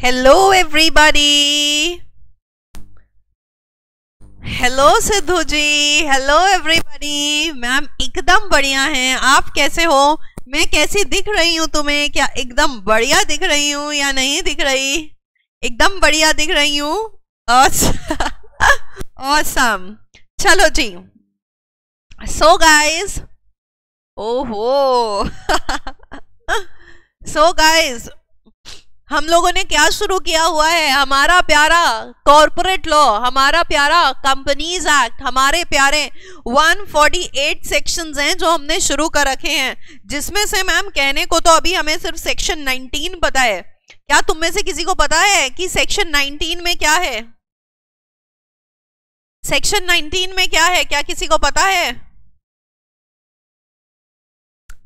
Hello everybody, hello Sidhu जी, hello everybody. Ma'am एकदम बढ़िया हैं, आप कैसे हो? मैं कैसी दिख रही हूँ तुम्हें? क्या एकदम बढ़िया दिख रही हूँ या नहीं दिख रही? एकदम बढ़िया दिख रही हूँ। ऑसम। चलो जी, सो गाइस, ओहो सो गाइस, हम लोगों ने क्या शुरू किया हुआ है? हमारा प्यारा कॉर्पोरेट लॉ, हमारा प्यारा कंपनीज एक्ट, हमारे प्यारे 148 सेक्शंस हैं जो हमने शुरू कर रखे हैं, जिसमें से मैम कहने को तो अभी हमें सिर्फ सेक्शन 19 पता है। क्या तुम में से किसी को पता है कि सेक्शन 19 में क्या है? सेक्शन 19 में क्या है? क्या किसी को पता है?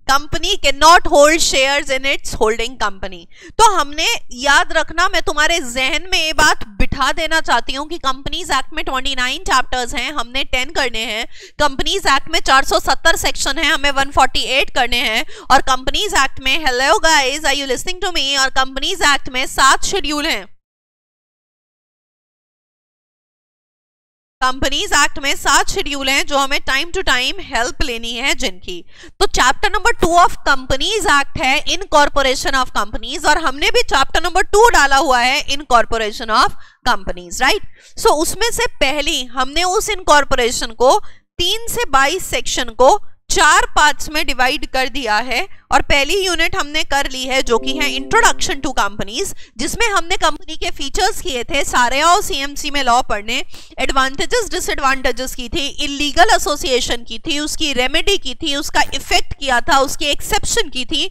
Company can not hold shares in its holding company. तो हमने याद रखना, मैं तुम्हारे जहन में ये बात बिठा देना चाहती हूँ कि कंपनीज एक्ट में 29 चैप्टर्स हैं, हमने 10 करने हैं। कंपनीज एक्ट में 470 सेक्शन है, हमें 148 करने हैं। और कंपनीज एक्ट में, hello guys, are you listening to me? और कंपनीज एक्ट में 7 शेड्यूल हैं। कंपनीज एक्ट में 7 शेड्यूल हैं जो हमें टाइम टू टाइम हेल्प लेनी है जिनकी। तो chapter number 2 of companies act है इनकॉर्पोरेशन ऑफ कंपनीज, और हमने भी चैप्टर नंबर 2 डाला हुआ है इनकॉर्पोरेशन ऑफ कंपनीज, राइट? सो उसमें से पहली हमने उस इनकॉर्पोरेशन को 3 से 22 सेक्शन को 4 पार्ट्स में डिवाइड कर दिया है। और पहली यूनिट हमने कर ली है जो कि है इंट्रोडक्शन टू कंपनीज, जिसमें हमने कंपनी के फीचर्स किए थे, सारे आओ सीएमसी में लॉ पढ़ने, एडवांटेजेस डिसएडवांटेजेस की थी, इलीगल एसोसिएशन की थी, उसकी रेमेडी की थी, उसका इफेक्ट किया था, उसकी एक्सेप्शन की थी,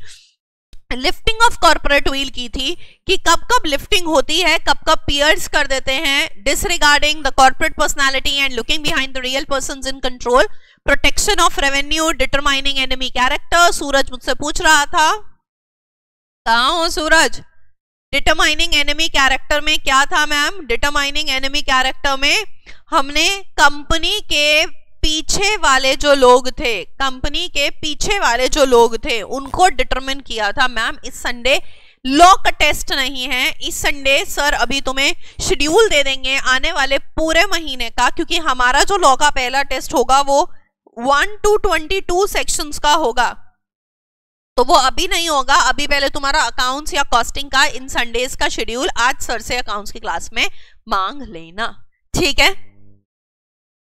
लिफ्टिंग ऑफ कॉर्पोरेट व्हील की थी कि कब कब लिफ्टिंग होती है, कब कब पियर्स कर देते हैं, disregarding the corporate personality and looking behind the real persons in control, protection of revenue, determining enemy character. Suraj मुझसे पूछ रहा था, कहाँ हो सूरज? डिटरमाइनिंग एनिमी कैरेक्टर में क्या था मैम? डिटरमाइनिंग एनिमी कैरेक्टर में हमने कंपनी के पीछे वाले जो लोग थे, कंपनी के पीछे वाले जो लोग थे उनको डिटरमिन किया था। मैम इस संडे लॉ का टेस्ट नहीं है, इस संडे सर अभी तुम्हें शेड्यूल दे देंगे आने वाले पूरे महीने का, क्योंकि हमारा जो लॉ का पहला टेस्ट होगा वो 1 to 22 सेक्शंस का होगा, तो वो अभी नहीं होगा। अभी पहले तुम्हारा अकाउंट्स या कॉस्टिंग का इन संडेज का शेड्यूल आज सर से अकाउंट्स की क्लास में मांग लेना, ठीक है?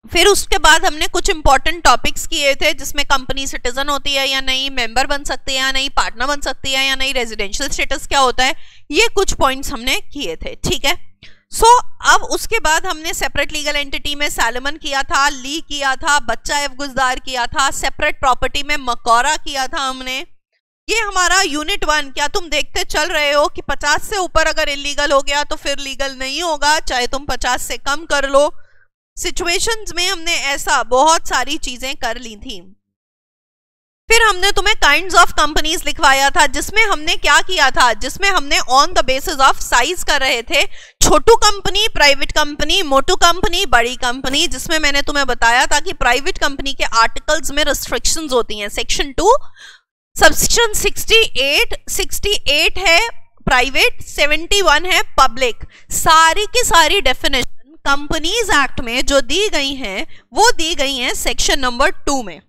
फिर उसके बाद हमने कुछ इंपॉर्टेंट टॉपिक्स किए थे, जिसमें कंपनी सिटीजन होती है या नहीं, मेंबर बन सकती है या नहीं, पार्टनर बन सकती है या नहीं, रेजिडेंशियल स्टेटस क्या होता है, ये कुछ पॉइंट्स हमने किए थे, ठीक है? सो अब उसके बाद हमने सेपरेट लीगल एंटिटी में सैलमन किया था, ली किया था, बच्चा एफ गुजदार किया था, सेपरेट प्रॉपर्टी में मकौरा किया था हमने। ये हमारा यूनिट 1। क्या तुम देखते चल रहे हो कि 50 से ऊपर अगर इलीगल हो गया तो फिर लीगल नहीं होगा, चाहे तुम 50 से कम कर लो। सिचुएशंस में हमने ऐसा बहुत सारी चीजें कर ली थी। फिर हमने तुम्हें काइंड्स ऑफ कंपनीज लिखवाया था, जिसमें हमने क्या किया था, जिसमें हमने on the basis of size कर रहे थे, छोटू कंपनी, प्राइवेट कंपनी, मोटू कंपनी, बड़ी कंपनी, जिसमें मैंने तुम्हें बताया था कि प्राइवेट कंपनी के आर्टिकल्स में रिस्ट्रिक्शंस होती हैं। सेक्शन 2 सबसेक्शन 68 है प्राइवेट, 71 है पब्लिक। सारी की सारी डेफिनेशन कंपनीज एक्ट में जो दी गई हैं वो दी गई हैं सेक्शन नंबर 2 में,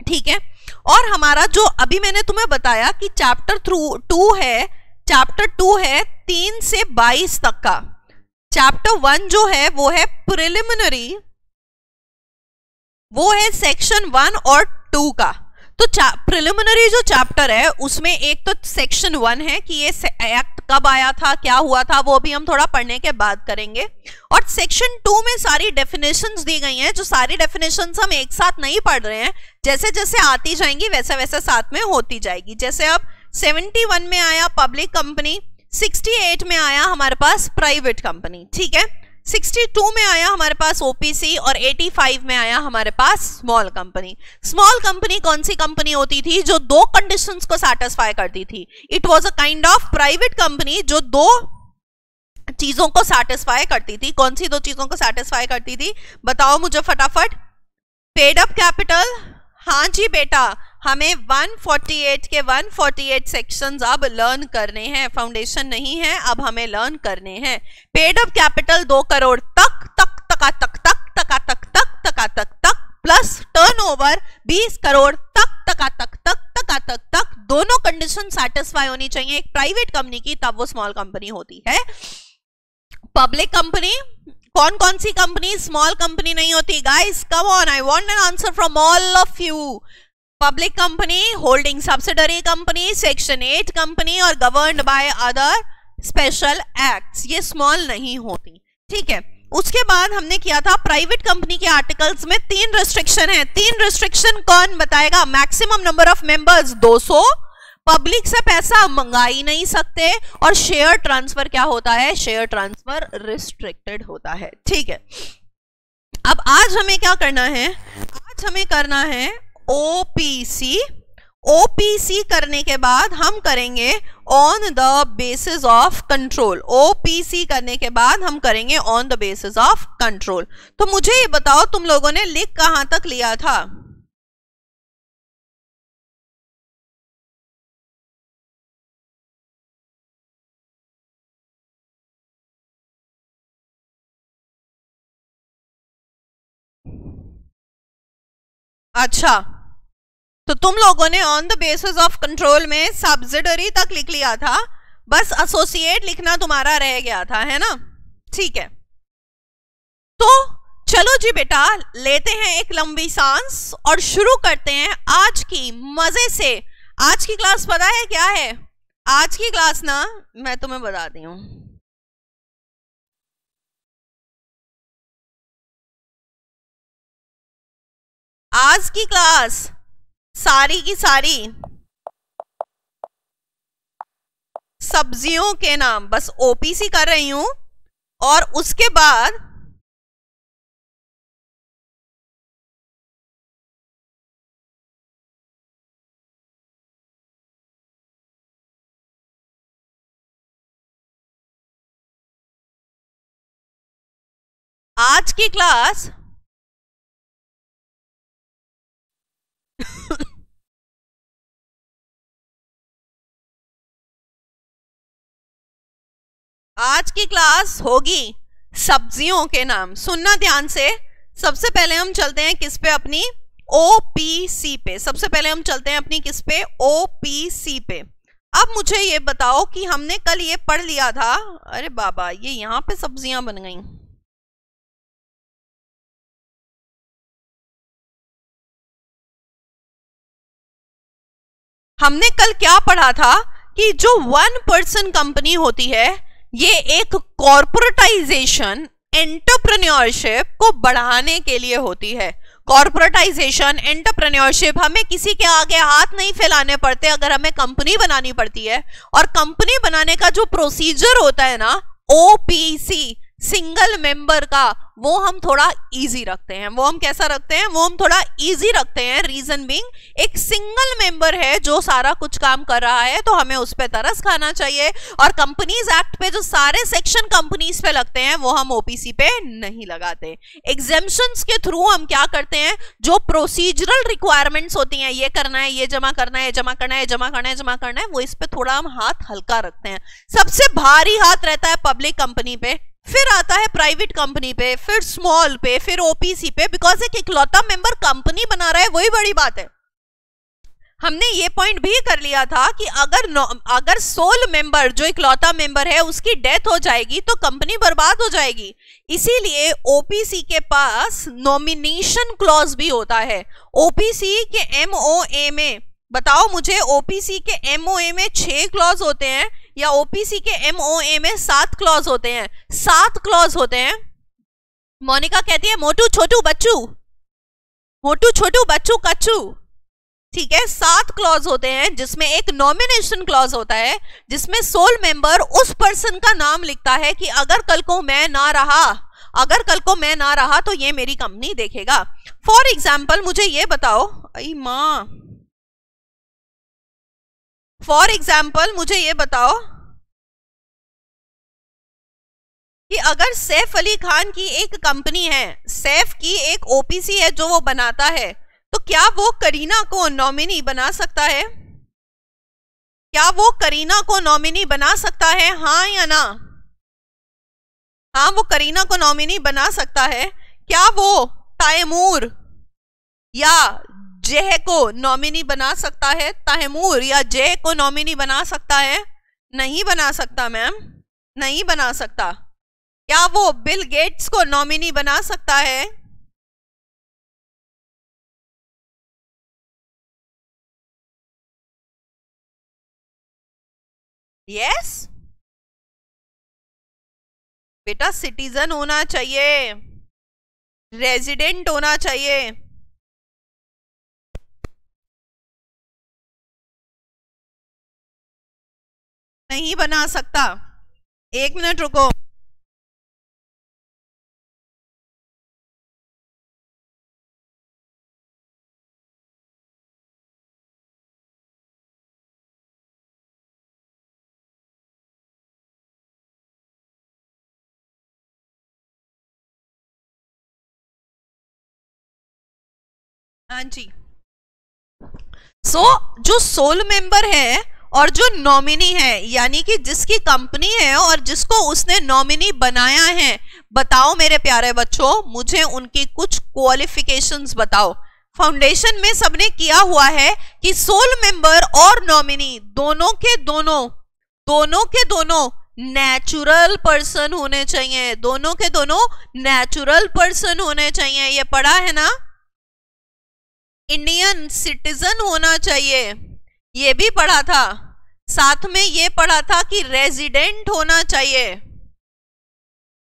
ठीक है? और हमारा जो अभी मैंने तुम्हें बताया कि चैप्टर 2 है 3 से 22 तक का। चैप्टर 1 जो है वो है प्रिलिमिनरी, वो है सेक्शन 1 और 2 का। तो प्रिलिमिनरी जो चैप्टर है उसमें एक तो सेक्शन 1 है कि ये एक्ट कब आया था, क्या हुआ था, वो भी हम थोड़ा पढ़ने के बाद करेंगे। और सेक्शन 2 में सारी डेफिनेशंस दी गई हैं, जो सारी डेफिनेशंस हम एक साथ नहीं पढ़ रहे हैं, जैसे जैसे आती जाएंगी वैसे वैसे साथ में होती जाएगी। जैसे अब 71 में आया पब्लिक कंपनी, 68 में आया हमारे पास प्राइवेट कंपनी, ठीक है? 62 में आया हमारे पास ओपीसी, और 85 में आया हमारे पास स्मॉल कंपनी। स्मॉल कंपनी कौन सी कंपनी होती थी? जो 2 कंडीशंस को सैटिस्फाई करती थी। It was a kind of private company जो 2 चीजों को सैटिस्फाई करती थी। कौन सी 2 चीजों को सैटिस्फाई करती थी? बताओ मुझे फटाफट। पेड अप कैपिटल, हाँ जी बेटा, हमें 148 के 148 सेक्शंस अब लर्न करने हैं, फाउंडेशन नहीं है, अब हमें लर्न करने हैं। पेड अप कैपिटल 2 करोड़ तक तक तका तक तक तका तक तक तका तक तक प्लस टर्नओवर 20 करोड़ तक तका तक तक तका तक तक, दोनों कंडीशन सेटिस्फाई होनी चाहिए एक प्राइवेट कंपनी की, तब वो स्मॉल कंपनी होती है। पब्लिक कंपनी, कौन कौन सी कंपनी स्मॉल कंपनी नहीं होती? Guys come on, I want an answer from all of you. Public company, holding subsidiary company, section 8 company और governed by other special acts, ये स्मॉल नहीं होती, ठीक है। उसके बाद हमने किया था प्राइवेट कंपनी के आर्टिकल्स में 3 रिस्ट्रिक्शन है। 3 रिस्ट्रिक्शन कौन बताएगा? Maximum number of members 200, public से पैसा मंगा ही नहीं सकते, और शेयर ट्रांसफर क्या होता है? शेयर ट्रांसफर रिस्ट्रिक्टेड होता है, ठीक है। अब आज हमें क्या करना है? आज हमें करना है ओपीसी। ओपीसी करने के बाद हम करेंगे on the basis of control. OPC करने के बाद हम करेंगे on the basis of control. तो मुझे ये बताओ, तुम लोगों ने लिख कहां तक लिया था? अच्छा, तो तुम लोगों ने on the basis of control में सब्सिडरी तक लिख लिया था, बस एसोसिएट लिखना तुम्हारा रह गया था, है ना? ठीक है, तो चलो जी बेटा, लेते हैं एक लंबी सांस और शुरू करते हैं आज की मजे से। आज की क्लास पता है क्या है? आज की क्लास ना, मैं तुम्हें बताती हूं। आज की क्लास सारी की सारी सब्जियों के नाम, बस ओपीसी कर रही हूं, और उसके बाद आज की क्लास आज की क्लास होगी सब्जियों के नाम। सुनना ध्यान से। सबसे पहले हम चलते हैं किस पे? अपनी ओपीसी पे। सबसे पहले हम चलते हैं अपनी किस पे? ओपीसी पे। अब मुझे ये बताओ कि हमने कल ये पढ़ लिया था, अरे बाबा ये यहां पे सब्जियां बन गई। हमने कल क्या पढ़ा था कि जो 1% कंपनी होती है, ये एक कॉर्पोरेटाइजेशन एंटरप्रेन्योरशिप को बढ़ाने के लिए होती है। कॉर्पोरेटाइजेशन एंटरप्रेन्योरशिप, हमें किसी के आगे हाथ नहीं फैलाने पड़ते अगर हमें कंपनी बनानी पड़ती है। और कंपनी बनाने का जो प्रोसीजर होता है ना, ओपीसी, सिंगल मेंबर का, वो हम थोड़ा इजी रखते हैं। वो हम कैसा रखते हैं? वो हम थोड़ा इजी रखते हैं। रीजन बीइंग, एक सिंगल मेंबर है जो सारा कुछ काम कर रहा है, तो हमें उस पे तरस खाना चाहिए। और कंपनीज एक्ट पे जो सारे सेक्शन कंपनीज पे लगते हैं, वो हम ओपीसी पे नहीं लगाते। एग्जेम्पशंस के थ्रू हम क्या करते हैं? जो प्रोसीजरल रिक्वायरमेंट्स होती हैं, ये करना है, ये जमा करना है, जमा करना है, जमा करना है, जमा करना है, वो इस पे थोड़ा हम हाथ हल्का रखते हैं। सबसे भारी हाथ रहता है पब्लिक कंपनी पे, फिर आता है प्राइवेट कंपनी पे, फिर स्मॉल पे, फिर ओपीसी पे, बिकॉज एक इकलौता मेंबर कंपनी बना रहा है, वही बड़ी बात है। हमने ये पॉइंट भी कर लिया था कि अगर सोल मेंबर, जो इकलौता मेंबर है, उसकी डेथ हो जाएगी तो कंपनी बर्बाद हो जाएगी। इसीलिए ओपीसी के पास नॉमिनेशन क्लॉज भी होता है। ओपीसी के एमओए में, बताओ मुझे, ओपीसी के एमओए में 6 क्लॉज होते हैं या ओपीसी के एमओए में 7 क्लॉज होते हैं? 7 क्लॉज होते हैं। मोनिका कहती है मोटू छोटू बच्चू, मोटू छोटू बच्चू कच्चू, ठीक है। 7 क्लॉज होते हैं, जिसमें एक नॉमिनेशन क्लॉज होता है, जिसमें सोल मेंबर उस पर्सन का नाम लिखता है कि अगर कल को मैं ना रहा, अगर कल को मैं ना रहा तो ये मेरी कंपनी देखेगा। फॉर एग्जाम्पल मुझे ये बताओ, आई मां, फॉर एग्जाम्पल मुझे ये बताओ कि अगर सैफ अली खान की एक कंपनी है, सैफ की एक ओपीसी है जो वो बनाता है, तो क्या वो करीना को नॉमिनी बना सकता है? क्या वो करीना को नॉमिनी बना सकता है, हाँ या ना? हाँ, वो करीना को नॉमिनी बना सकता है। क्या वो तैमूर या जय को नॉमिनी बना सकता है? तैमूर या जय को नॉमिनी बना सकता है? नहीं बना सकता मैम, नहीं बना सकता। क्या वो बिल गेट्स को नॉमिनी बना सकता है? यस बेटा, सिटीजन होना चाहिए, रेजिडेंट होना चाहिए। नहीं बना सकता। एक मिनट रुको। हाँ जी, जो सोल मेंबर है और जो नॉमिनी है, यानी कि जिसकी कंपनी है और जिसको उसने नॉमिनी बनाया है, बताओ मेरे प्यारे बच्चों, मुझे उनकी कुछ क्वालिफिकेशंस बताओ। फाउंडेशन में सबने किया हुआ है कि सोल मेंबर और नॉमिनी दोनों के दोनों नेचुरल पर्सन होने चाहिए, दोनों के दोनों नेचुरल पर्सन होने चाहिए। ये पढ़ा है ना? इंडियन सिटीजन होना चाहिए, ये भी पढ़ा था। साथ में ये पढ़ा था कि रेजिडेंट होना चाहिए,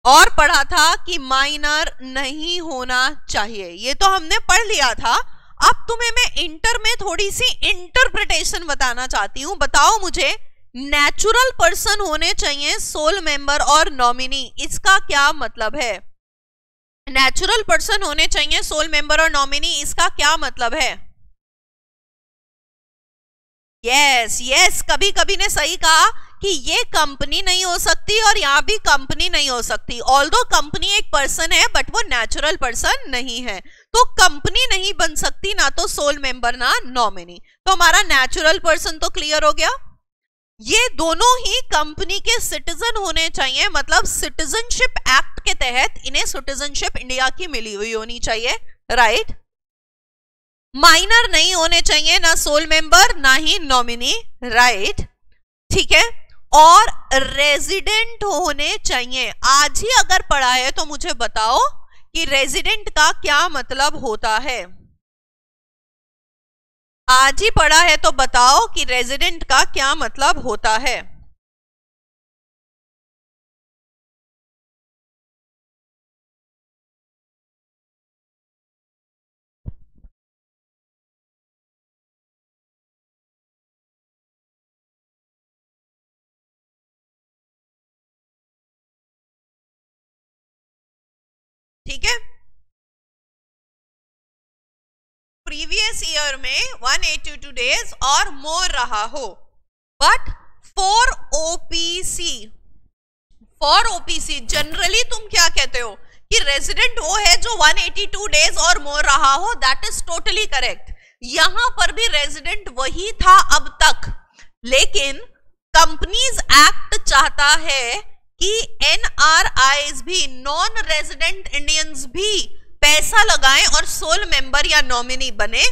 और पढ़ा था कि माइनर नहीं होना चाहिए। ये तो हमने पढ़ लिया था। अब तुम्हें मैं इंटर में थोड़ी सी इंटरप्रिटेशन बताना चाहती हूं। बताओ मुझे, नेचुरल पर्सन होने चाहिए सोल मेंबर और नॉमिनी, इसका क्या मतलब है? नेचुरल पर्सन होने चाहिए सोल मेंबर और नॉमिनी, इसका क्या मतलब है? यस, कभी कभी ने सही कहा कि ये कंपनी नहीं हो सकती और यहां भी कंपनी नहीं हो सकती। ऑल्दो कंपनी एक पर्सन है बट वो नेचुरल पर्सन नहीं है, तो कंपनी नहीं बन सकती, ना तो सोल मेंबर ना नॉमिनी। तो हमारा नेचुरल पर्सन तो क्लियर हो गया। ये दोनों ही कंपनी के सिटीजन होने चाहिए, मतलब सिटीजनशिप एक्ट के तहत इन्हें सिटीजनशिप इंडिया की मिली हुई होनी चाहिए, राइट। माइनर नहीं होने चाहिए, ना सोल मेंबर ना ही नॉमिनी, राइट, ठीक है। और रेजिडेंट होने चाहिए। आज ही अगर पढ़ा है तो मुझे बताओ कि रेजिडेंट का क्या मतलब होता है। आज ही पढ़ा है तो बताओ कि रेजिडेंट का क्या मतलब होता है। ठीक है, प्रीवियस ईयर में 182 डेज और मोर रहा हो, बट फॉर ओपीसी जनरली तुम क्या कहते हो कि रेजिडेंट वो है जो 182 डेज और मोर रहा हो। That is totally correct. यहां पर भी रेजिडेंट वही था अब तक, लेकिन कंपनीज एक्ट चाहता है कि एनआरआईज भी, नॉन रेजिडेंट इंडियंस भी पैसा लगाएं और सोल मेंबर या नॉमिनी बने।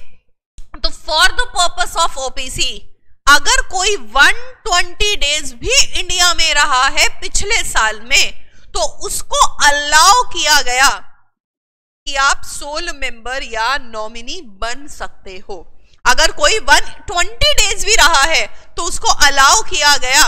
तो for the purpose of OPC अगर कोई 120 डेज भी इंडिया में रहा है पिछले साल में, तो उसको अलाउ किया गया कि आप सोल मेंबर या नॉमिनी बन सकते हो। अगर कोई 120 डेज भी रहा है तो उसको अलाउ किया गया।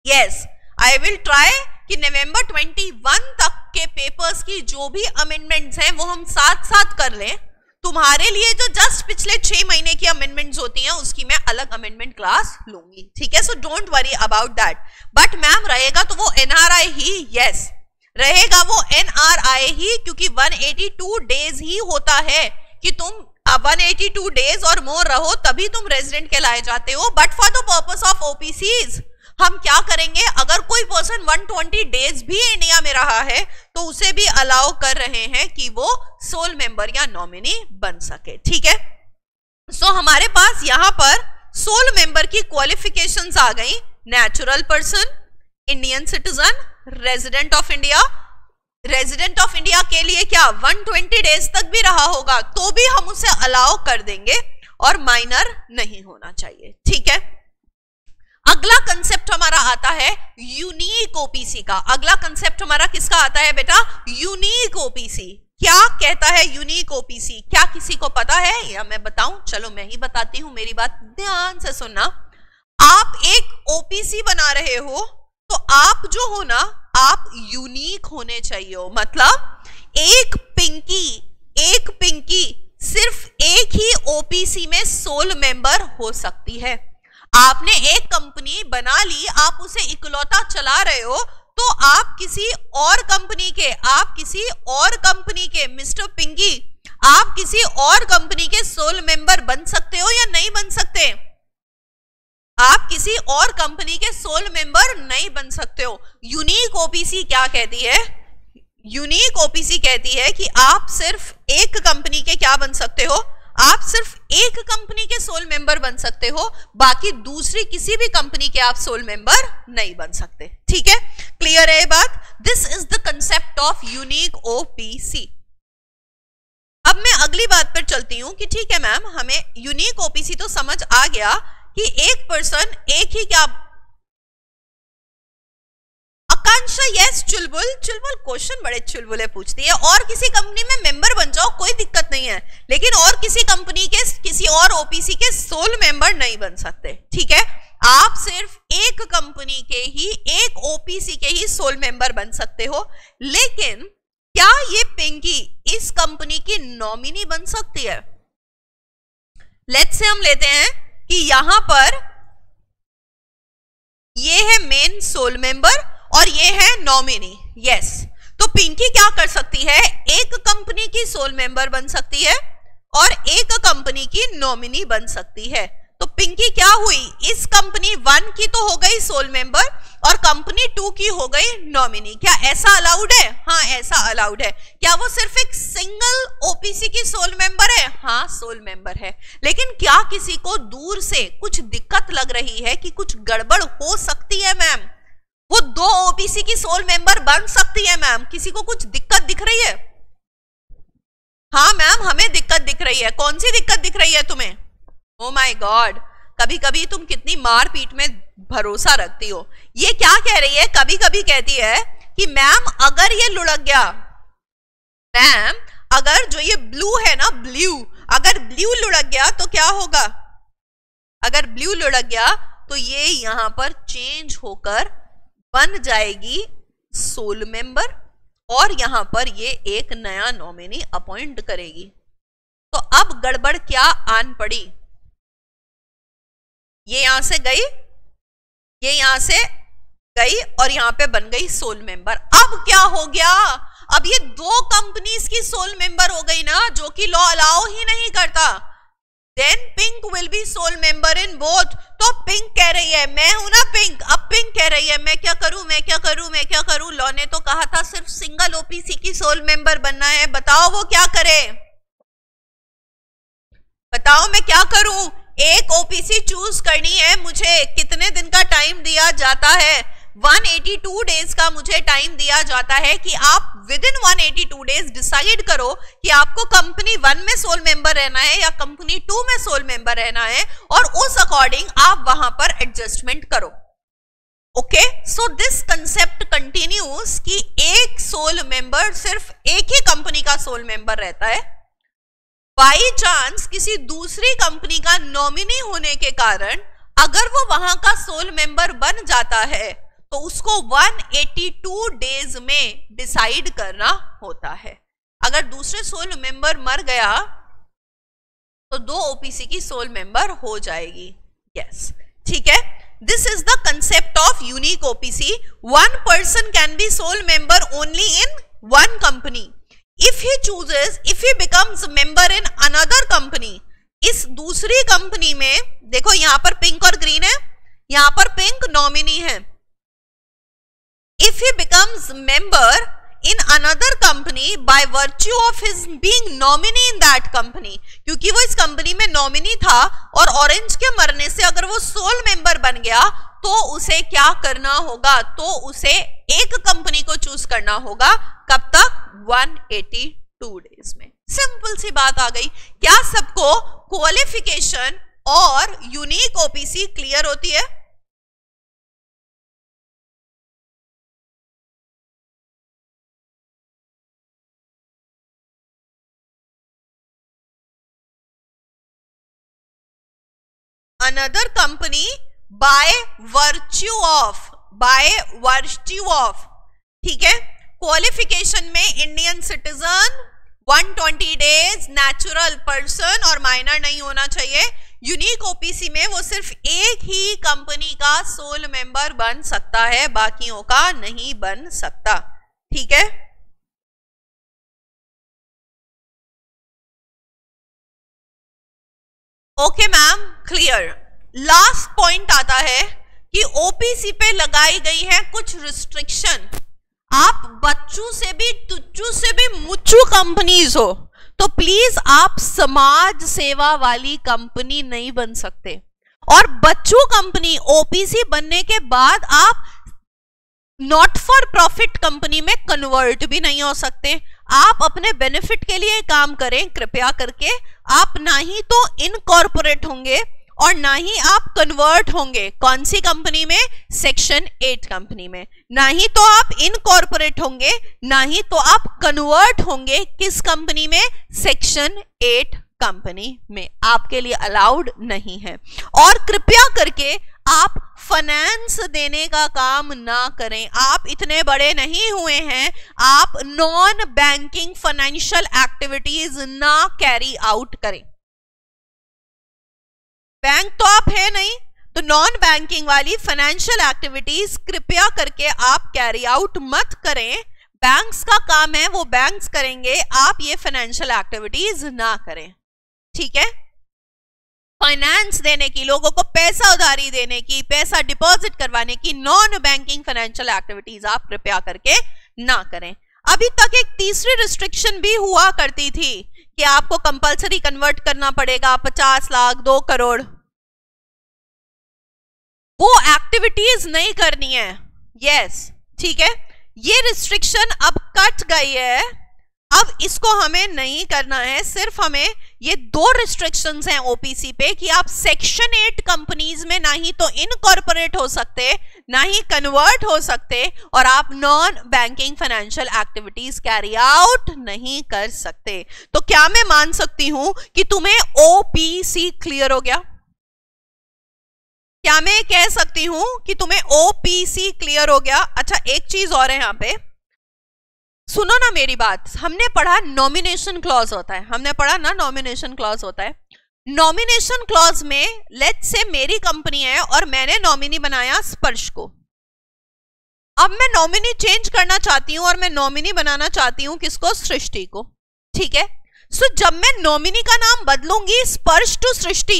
यस, आई विल ट्राई कि नवंबर 21 तक के पेपर्स की जो भी अमेंडमेंट्स हैं वो हम साथ साथ कर लें। तुम्हारे लिए जो जस्ट पिछले 6 महीने की अमेंडमेंट्स होती हैं उसकी मैं अलग अमेंडमेंट क्लास लूंगी, ठीक है। So don't worry about that. But ma'am रहेगा तो वो एनआरआई ही, यस रहेगा वो एनआरआई ही, क्योंकि 182 डेज ही होता है कि तुम 182 डेज और मोर रहो तभी तुम रेजिडेंट कहलाए जाते हो। But for the purpose of OPCs हम क्या करेंगे, अगर कोई पर्सन 120 डेज भी इंडिया में रहा है तो उसे भी अलाउ कर रहे हैं कि वो सोल मेंबर या नॉमिनी बन सके। ठीक है, सो हमारे पास यहां पर सोल मेंबर की क्वालिफिकेशंस आ गई। Natural person, Indian citizen, resident of India. Resident of India के लिए क्या 120 डेज तक भी रहा होगा तो भी हम उसे अलाउ कर देंगे, और माइनर नहीं होना चाहिए। ठीक है, अगला कंसेप्ट हमारा आता है यूनिक ओपीसी का। अगला कंसेप्ट हमारा किसका आता है बेटा? Unique OPC. क्या कहता है यूनिक ओपीसी? क्या किसी को पता है या मैं बताऊं? चलो मैं ही बताती हूं, मेरी बात ध्यान से सुनना। आप एक ओपीसी बना रहे हो तो आप जो हो ना, आप यूनिक होने चाहिए हो। मतलब एक पिंकी सिर्फ एक ही ओपीसी में सोल मेंबर हो सकती है। आपने एक कंपनी बना ली, आप उसे इकलौता चला रहे हो, तो आप किसी और कंपनी के मिस्टर पिंकी, आप किसी और कंपनी के सोल मेंबर बन सकते हो या नहीं बन सकते? आप किसी और कंपनी के सोल मेंबर नहीं बन सकते हो। यूनिक ओपीसी क्या कहती है? यूनिक ओपीसी कहती है कि आप सिर्फ एक कंपनी के क्या बन सकते हो? आप सिर्फ एक कंपनी के सोल मेंबर बन सकते हो, बाकी दूसरी किसी भी कंपनी के आप सोल मेंबर नहीं बन सकते। ठीक है, क्लियर है ये बात? This is the concept of unique OPC. अब मैं अगली बात पर चलती हूं कि ठीक है मैम, हमें यूनिक ओपीसी तो समझ आ गया कि एक पर्सन एक ही क्या। आकांक्षा यस, चुलबुल क्वेश्चन बड़े चुलबुले पूछती है। और किसी कंपनी में मेंबर बन जाओ, कोई दिक्कत नहीं है, लेकिन और किसी कंपनी के किसी और ओपीसी के सोल मेंबर नहीं बन सकते। ठीक है, आप सिर्फ एक कंपनी के ही, एक ओपीसी के ही सोल मेंबर बन सकते हो। लेकिन क्या ये पिंकी इस कंपनी की नॉमिनी बन सकती है? लेट्स से हम लेते हैं कि यहां पर ये है मेन सोल मेंबर और ये है नॉमिनी। यस, तो पिंकी क्या कर सकती है? एक कंपनी की सोल मेंबर बन सकती है और एक कंपनी की नॉमिनी बन सकती है। तो पिंकी क्या हुई? इस कंपनी 1 की तो हो गई सोल मेंबर और कंपनी 2 की हो गई नॉमिनी। क्या ऐसा अलाउड है? हाँ, ऐसा अलाउड है। क्या वो सिर्फ एक सिंगल ओपीसी की सोल मेंबर है? हाँ, सोल मेंबर है। लेकिन क्या किसी को दूर से कुछ दिक्कत लग रही है कि कुछ गड़बड़ हो सकती है मैम? वो 2 ओबीसी की सोल मेंबर बन सकती है मैम। किसी को कुछ दिक्कत दिख रही है? हाँ मैम, हमें दिक्कत दिख रही है। कौन सी दिक्कत दिख रही है तुम्हें? ओ माय गॉड, कभी कभी तुम कितनी मारपीट में भरोसा रखती हो। ये क्या कह रही है? कभी कभी कहती है कि मैम अगर ये लुढ़क गया, मैम अगर जो ये ब्लू है ना, ब्लू, अगर ब्लू लुढ़क गया तो क्या होगा? अगर ब्लू लुढ़क गया तो ये यहां पर चेंज होकर बन जाएगी सोल मेंबर और यहां पर ये एक नया नॉमिनी अपॉइंट करेगी। तो अब गड़बड़ क्या आन पड़ी? ये यहां से गई, ये यहां से गई और यहां पे बन गई सोल मेंबर। अब क्या हो गया? अब ये 2 कंपनीज की सोल मेंबर हो गई ना, जो कि लॉ अलाउ ही नहीं करता। Then pink will be sole member in both. तो पिंक कह रही है मैं हूं ना पिंक, अब पिंक कह रही है मैं क्या करूं, मैं क्या करूं, मैं क्या करूं। लॉ ने तो कहा था सिर्फ सिंगल ओपीसी की सोल मेंबर बनना है। बताओ वो क्या करे? बताओ मैं क्या करूं? एक ओपीसी चूज करनी है मुझे। कितने दिन का टाइम दिया जाता है? 182 डेज का मुझे टाइम दिया जाता है कि आप विद इन 182 डेज डिसाइड करो कि आपको कंपनी 1 में सोल मेंबर रहना है या कंपनी 2 में सोल मेंबर रहना है, और उस अकॉर्डिंग आप वहां पर एडजस्टमेंट करो। Okay, so this concept continues कि एक सोल मेंबर सिर्फ एक ही कंपनी का सोल मेंबर रहता है। बाई चांस किसी दूसरी कंपनी का नॉमिनी होने के कारण अगर वो वहां का सोल मेंबर बन जाता है तो उसको 182 डेज में डिसाइड करना होता है। अगर दूसरे सोल मेंबर मर गया तो 2 ओपीसी की सोल मेंबर हो जाएगी। यस, ठीक है। This is the concept of unique OPC. 1 person can be sole member only in 1 company. If he becomes member in another company, इस दूसरी कंपनी में देखो यहां पर पिंक और ग्रीन है, यहां पर पिंक नॉमिनी है। If he becomes member in another company by virtue of his being nominee in that company, क्योंकि वो इस कंपनी में नॉमिनी था और ऑरेंज के मरने से अगर वो सोल मेंबर बन गया तो उसे क्या करना होगा, तो उसे एक कंपनी को चूज करना होगा। कब तक? 182 डेज में। सिंपल सी बात आ गई। क्या सबको क्वालिफिकेशन और यूनिक ओपीसी क्लियर होती है? Another company by virtue of, ठीक है। क्वालिफिकेशन में Indian citizen, 120 days, natural person और माइनर नहीं होना चाहिए। यूनिक ओपीसी में वो सिर्फ एक ही कंपनी का सोल मेंबर बन सकता है, बाकियों का नहीं बन सकता, ठीक है। Okay ma'am, clear. Last point आता है कि ओपीसी पे लगाई गई है कुछ रिस्ट्रिक्शन। आप बच्चों से भी, तुच्चू से भी मुच्चू कंपनीज हो तो प्लीज आप समाज सेवा वाली कंपनी नहीं बन सकते। और बच्चों कंपनी ओपीसी बनने के बाद आप नॉट फॉर प्रॉफिट कंपनी में कन्वर्ट भी नहीं हो सकते। आप अपने बेनिफिट के लिए काम करें कृपया करके। आप ना ही तो इनकॉर्पोरेट होंगे और ना ही आप कन्वर्ट होंगे। कौन सी कंपनी में? सेक्शन 8 कंपनी में। ना ही तो आप इनकॉर्पोरेट होंगे, ना ही तो आप कन्वर्ट होंगे। किस कंपनी में? सेक्शन 8 कंपनी में। आपके लिए अलाउड नहीं है। और कृपया करके आप फाइनेंस देने का काम ना करें। आप इतने बड़े नहीं हुए हैं, आप नॉन बैंकिंग फाइनेंशियल एक्टिविटीज ना कैरी आउट करें। बैंक तो आप है नहीं, तो नॉन बैंकिंग वाली फाइनेंशियल एक्टिविटीज कृपया करके आप कैरी आउट मत करें। बैंक्स का काम है, वो बैंक्स करेंगे, आप ये फाइनेंशियल एक्टिविटीज ना करें, ठीक है। फाइनेंस देने की, लोगों को पैसा उधारी देने की, पैसा डिपॉजिट करवाने की नॉन बैंकिंग फाइनेंशियल एक्टिविटीज आप कृपया करके ना करें। अभी तक एक तीसरी रिस्ट्रिक्शन भी हुआ करती थी कि आपको कंपलसरी कन्वर्ट करना पड़ेगा 50 लाख, 2 करोड़। वो एक्टिविटीज नहीं करनी है। यस, ठीक है। ये रिस्ट्रिक्शन अब कट गई है, अब इसको हमें नहीं करना है। सिर्फ हमें ये 2 रिस्ट्रिक्शंस हैं ओपीसी पे कि आप सेक्शन 8 कंपनीज में ना ही तो इनकॉर्पोरेट हो सकते, ना ही कन्वर्ट हो सकते, और आप non banking financial activities carry out नहीं कर सकते। तो क्या मैं मान सकती हूं कि तुम्हें ओपीसी क्लियर हो गया? क्या मैं कह सकती हूं कि तुम्हें ओपीसी क्लियर हो गया? अच्छा, एक चीज और है यहां पे, सुनो ना मेरी बात। हमने पढ़ा नॉमिनेशन क्लॉज होता है, हमने पढ़ा ना नॉमिनेशन क्लॉज होता है। नॉमिनेशन क्लॉज में लेट्स से मेरी कंपनी है और मैंने नॉमिनी बनाया स्पर्श को। अब मैं नॉमिनी चेंज करना चाहती हूं और मैं नॉमिनी बनाना चाहती हूं किसको? सृष्टि को, ठीक है। सो जब मैं नॉमिनी का नाम बदलूंगी स्पर्श टू सृष्टि,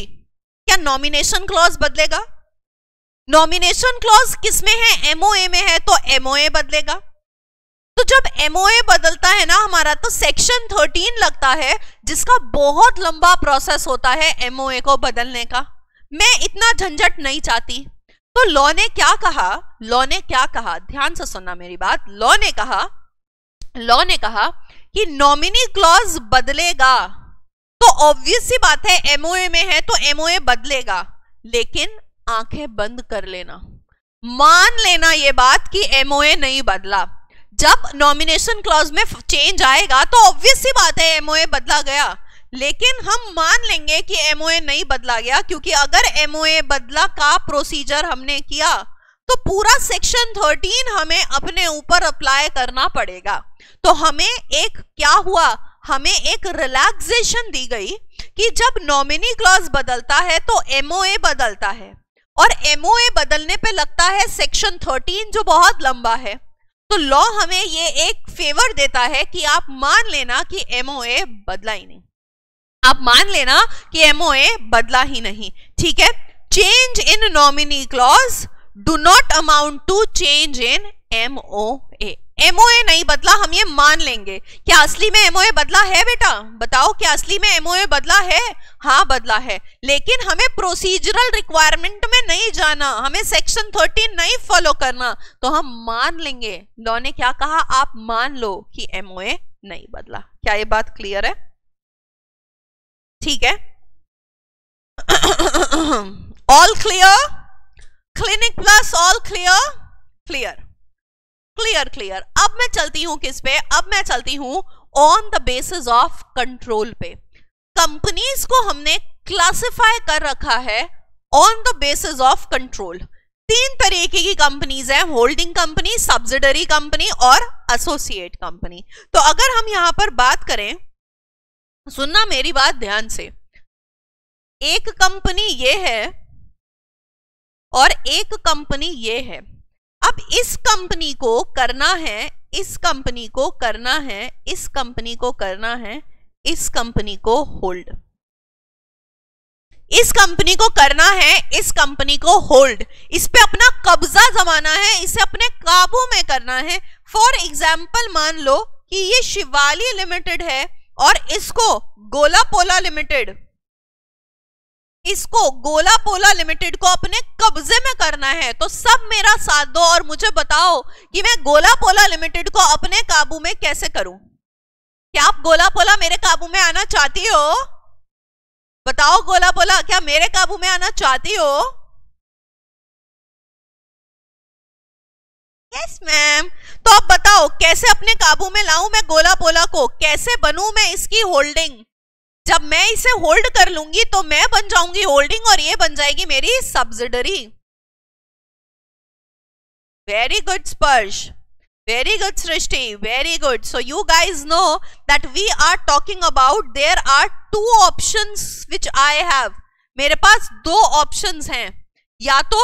क्या नॉमिनेशन क्लॉज बदलेगा? नॉमिनेशन क्लॉज किसमें है? एमओए में है, तो एमओए बदलेगा। तो जब एमओए बदलता है ना हमारा, तो सेक्शन 13 लगता है, जिसका बहुत लंबा प्रोसेस होता है एमओए को बदलने का। मैं इतना झंझट नहीं चाहती। तो लॉ ने क्या कहा? लॉ ने क्या कहा? ध्यान से सुनना मेरी बात। लॉ ने कहा कि नॉमिनी क्लॉज बदलेगा, तो ऑब्वियस सी बात है एमओए में है तो एमओए बदलेगा, लेकिन आंखें बंद कर लेना, मान लेना ये बात कि एमओए नहीं बदला। जब नॉमिनेशन क्लॉज में चेंज आएगा तो ऑब्वियस सी बात है एमओए बदला गया, लेकिन हम मान लेंगे कि एमओए नहीं बदला गया, क्योंकि अगर एमओए बदला का प्रोसीजर हमने किया तो पूरा सेक्शन 13 हमें अपने ऊपर अप्लाई करना पड़ेगा। तो हमें एक क्या हुआ? हमें एक रिलैक्सेशन दी गई कि जब नॉमिनी क्लॉज बदलता है तो एमओए बदलता है, और एमओए बदलने पे लगता है सेक्शन 13 जो बहुत लंबा है। तो लॉ हमें ये एक फेवर देता है कि आप मान लेना कि एमओए बदला ही नहीं, आप मान लेना कि एमओए बदला ही नहीं, ठीक है। Change in nominee clause do not amount to change in MOA। MOA नहीं बदला, हम ये मान लेंगे। क्या असली में MOA बदला है बेटा? बताओ, क्या असली में MOA बदला है? हाँ बदला है, लेकिन हमें प्रोसीजरल रिक्वायरमेंट में नहीं जाना, हमें सेक्शन 13 नहीं फॉलो करना, तो हम मान लेंगे। लॉ ने क्या कहा? आप मान लो कि MOA नहीं बदला। क्या ये बात क्लियर है? ठीक है। All clear? Clinic plus all clear? Clear clear clear. अब मैं चलती हूं किस पे? अब मैं चलती हूं on the basis of control पे। कंपनीज को हमने क्लासिफाई कर रखा है on the basis of control. 3 तरीके की कंपनीज है, होल्डिंग कंपनी, सब्सिडरी कंपनी और एसोसिएट कंपनी। तो अगर हम यहां पर बात करें, सुनना मेरी बात ध्यान से, एक कंपनी ये है और एक कंपनी ये है। अब इस कंपनी को करना है, इस कंपनी को करना है, इस कंपनी को करना है, इस कंपनी को होल्ड, इस कंपनी को करना है, इस कंपनी को होल्ड, इस पे अपना कब्जा जमाना है, इसे अपने काबू में करना है। फॉर एग्जाम्पल मान लो कि ये शिवाली लिमिटेड है और इसको गोला पोला लिमिटेड, इसको गोला पोला लिमिटेड को अपने कब्जे में करना है। तो सब मेरा साथ दो और मुझे बताओ कि मैं गोला पोला लिमिटेड को अपने काबू में कैसे करूं। क्या आप गोला पोला मेरे काबू में आना चाहती हो? बताओ गोला पोला, क्या मेरे काबू में आना चाहती हो? Yes ma'am. तो अब बताओ कैसे अपने काबू में लाऊं मैं गोला पोला को, कैसे बनूं मैं इसकी होल्डिंग? जब मैं इसे होल्ड कर लूंगी तो मैं बन जाऊंगी होल्डिंग और ये बन जाएगी मेरी सब्सिडरी। वेरी गुड स्पर्श, very good Srishti, very good. So you guys know that we are talking about there are 2 options which I have. मेरे पास 2 options हैं, या तो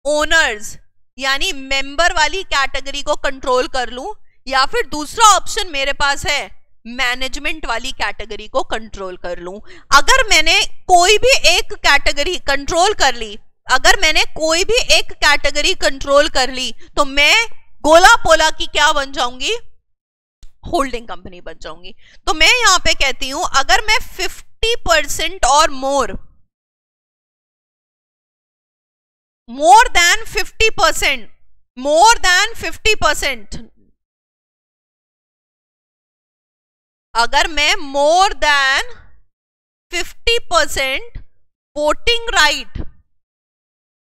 ओनर्स यानी मेंबर वाली कैटेगरी को कंट्रोल कर लूं, या फिर दूसरा ऑप्शन मेरे पास है मैनेजमेंट वाली कैटेगरी को कंट्रोल कर लूं। अगर मैंने कोई भी एक कैटेगरी कंट्रोल कर ली, अगर मैंने कोई भी एक कैटेगरी कंट्रोल कर ली, तो मैं गोला पोला की क्या बन जाऊंगी? होल्डिंग कंपनी बन जाऊंगी। तो मैं यहां पे कहती हूं अगर मैं 50% और मोर देन 50%, मोर देन 50%, अगर मैं मोर देन 50% वोटिंग राइट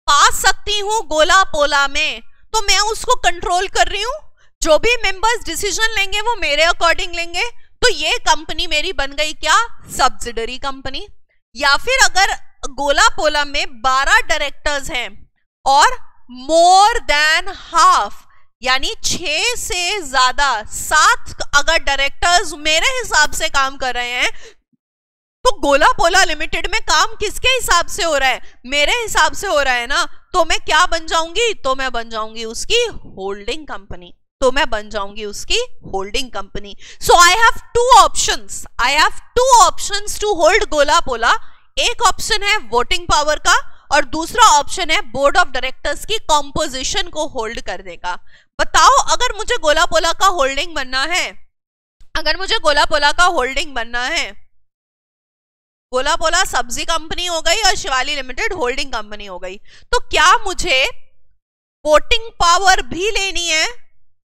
पा सकती हूं गोला पोला में, तो मैं उसको कंट्रोल कर रही हूं। जो भी मेंबर्स डिसीजन लेंगे वो मेरे अकॉर्डिंग लेंगे। तो ये कंपनी मेरी बन गई क्या? Subsidiary company. या फिर अगर गोला पोला में 12 डायरेक्टर्स हैं और मोर देन हाफ यानी 6 से ज्यादा 7 अगर डायरेक्टर्स मेरे हिसाब से काम कर रहे हैं, तो गोला पोला लिमिटेड में काम किसके हिसाब से हो रहा है? मेरे हिसाब से हो रहा है ना। तो मैं क्या बन जाऊंगी? तो मैं बन जाऊंगी उसकी होल्डिंग कंपनी। तो मैं बन जाऊंगी उसकी holding company. So I have 2 options, I have 2 options to hold गोला पोला। एक ऑप्शन है वोटिंग पावर का और दूसरा ऑप्शन है बोर्ड ऑफ डायरेक्टर्स की कॉम्पोजिशन को होल्ड करने का। बताओ अगर मुझे गोला पोला का होल्डिंग बनना है, अगर मुझे गोला पोला का होल्डिंग बनना है, गोला पोला सब्जी कंपनी हो गई और शिवाली लिमिटेड होल्डिंग कंपनी हो गई, तो क्या मुझे वोटिंग पावर भी लेनी है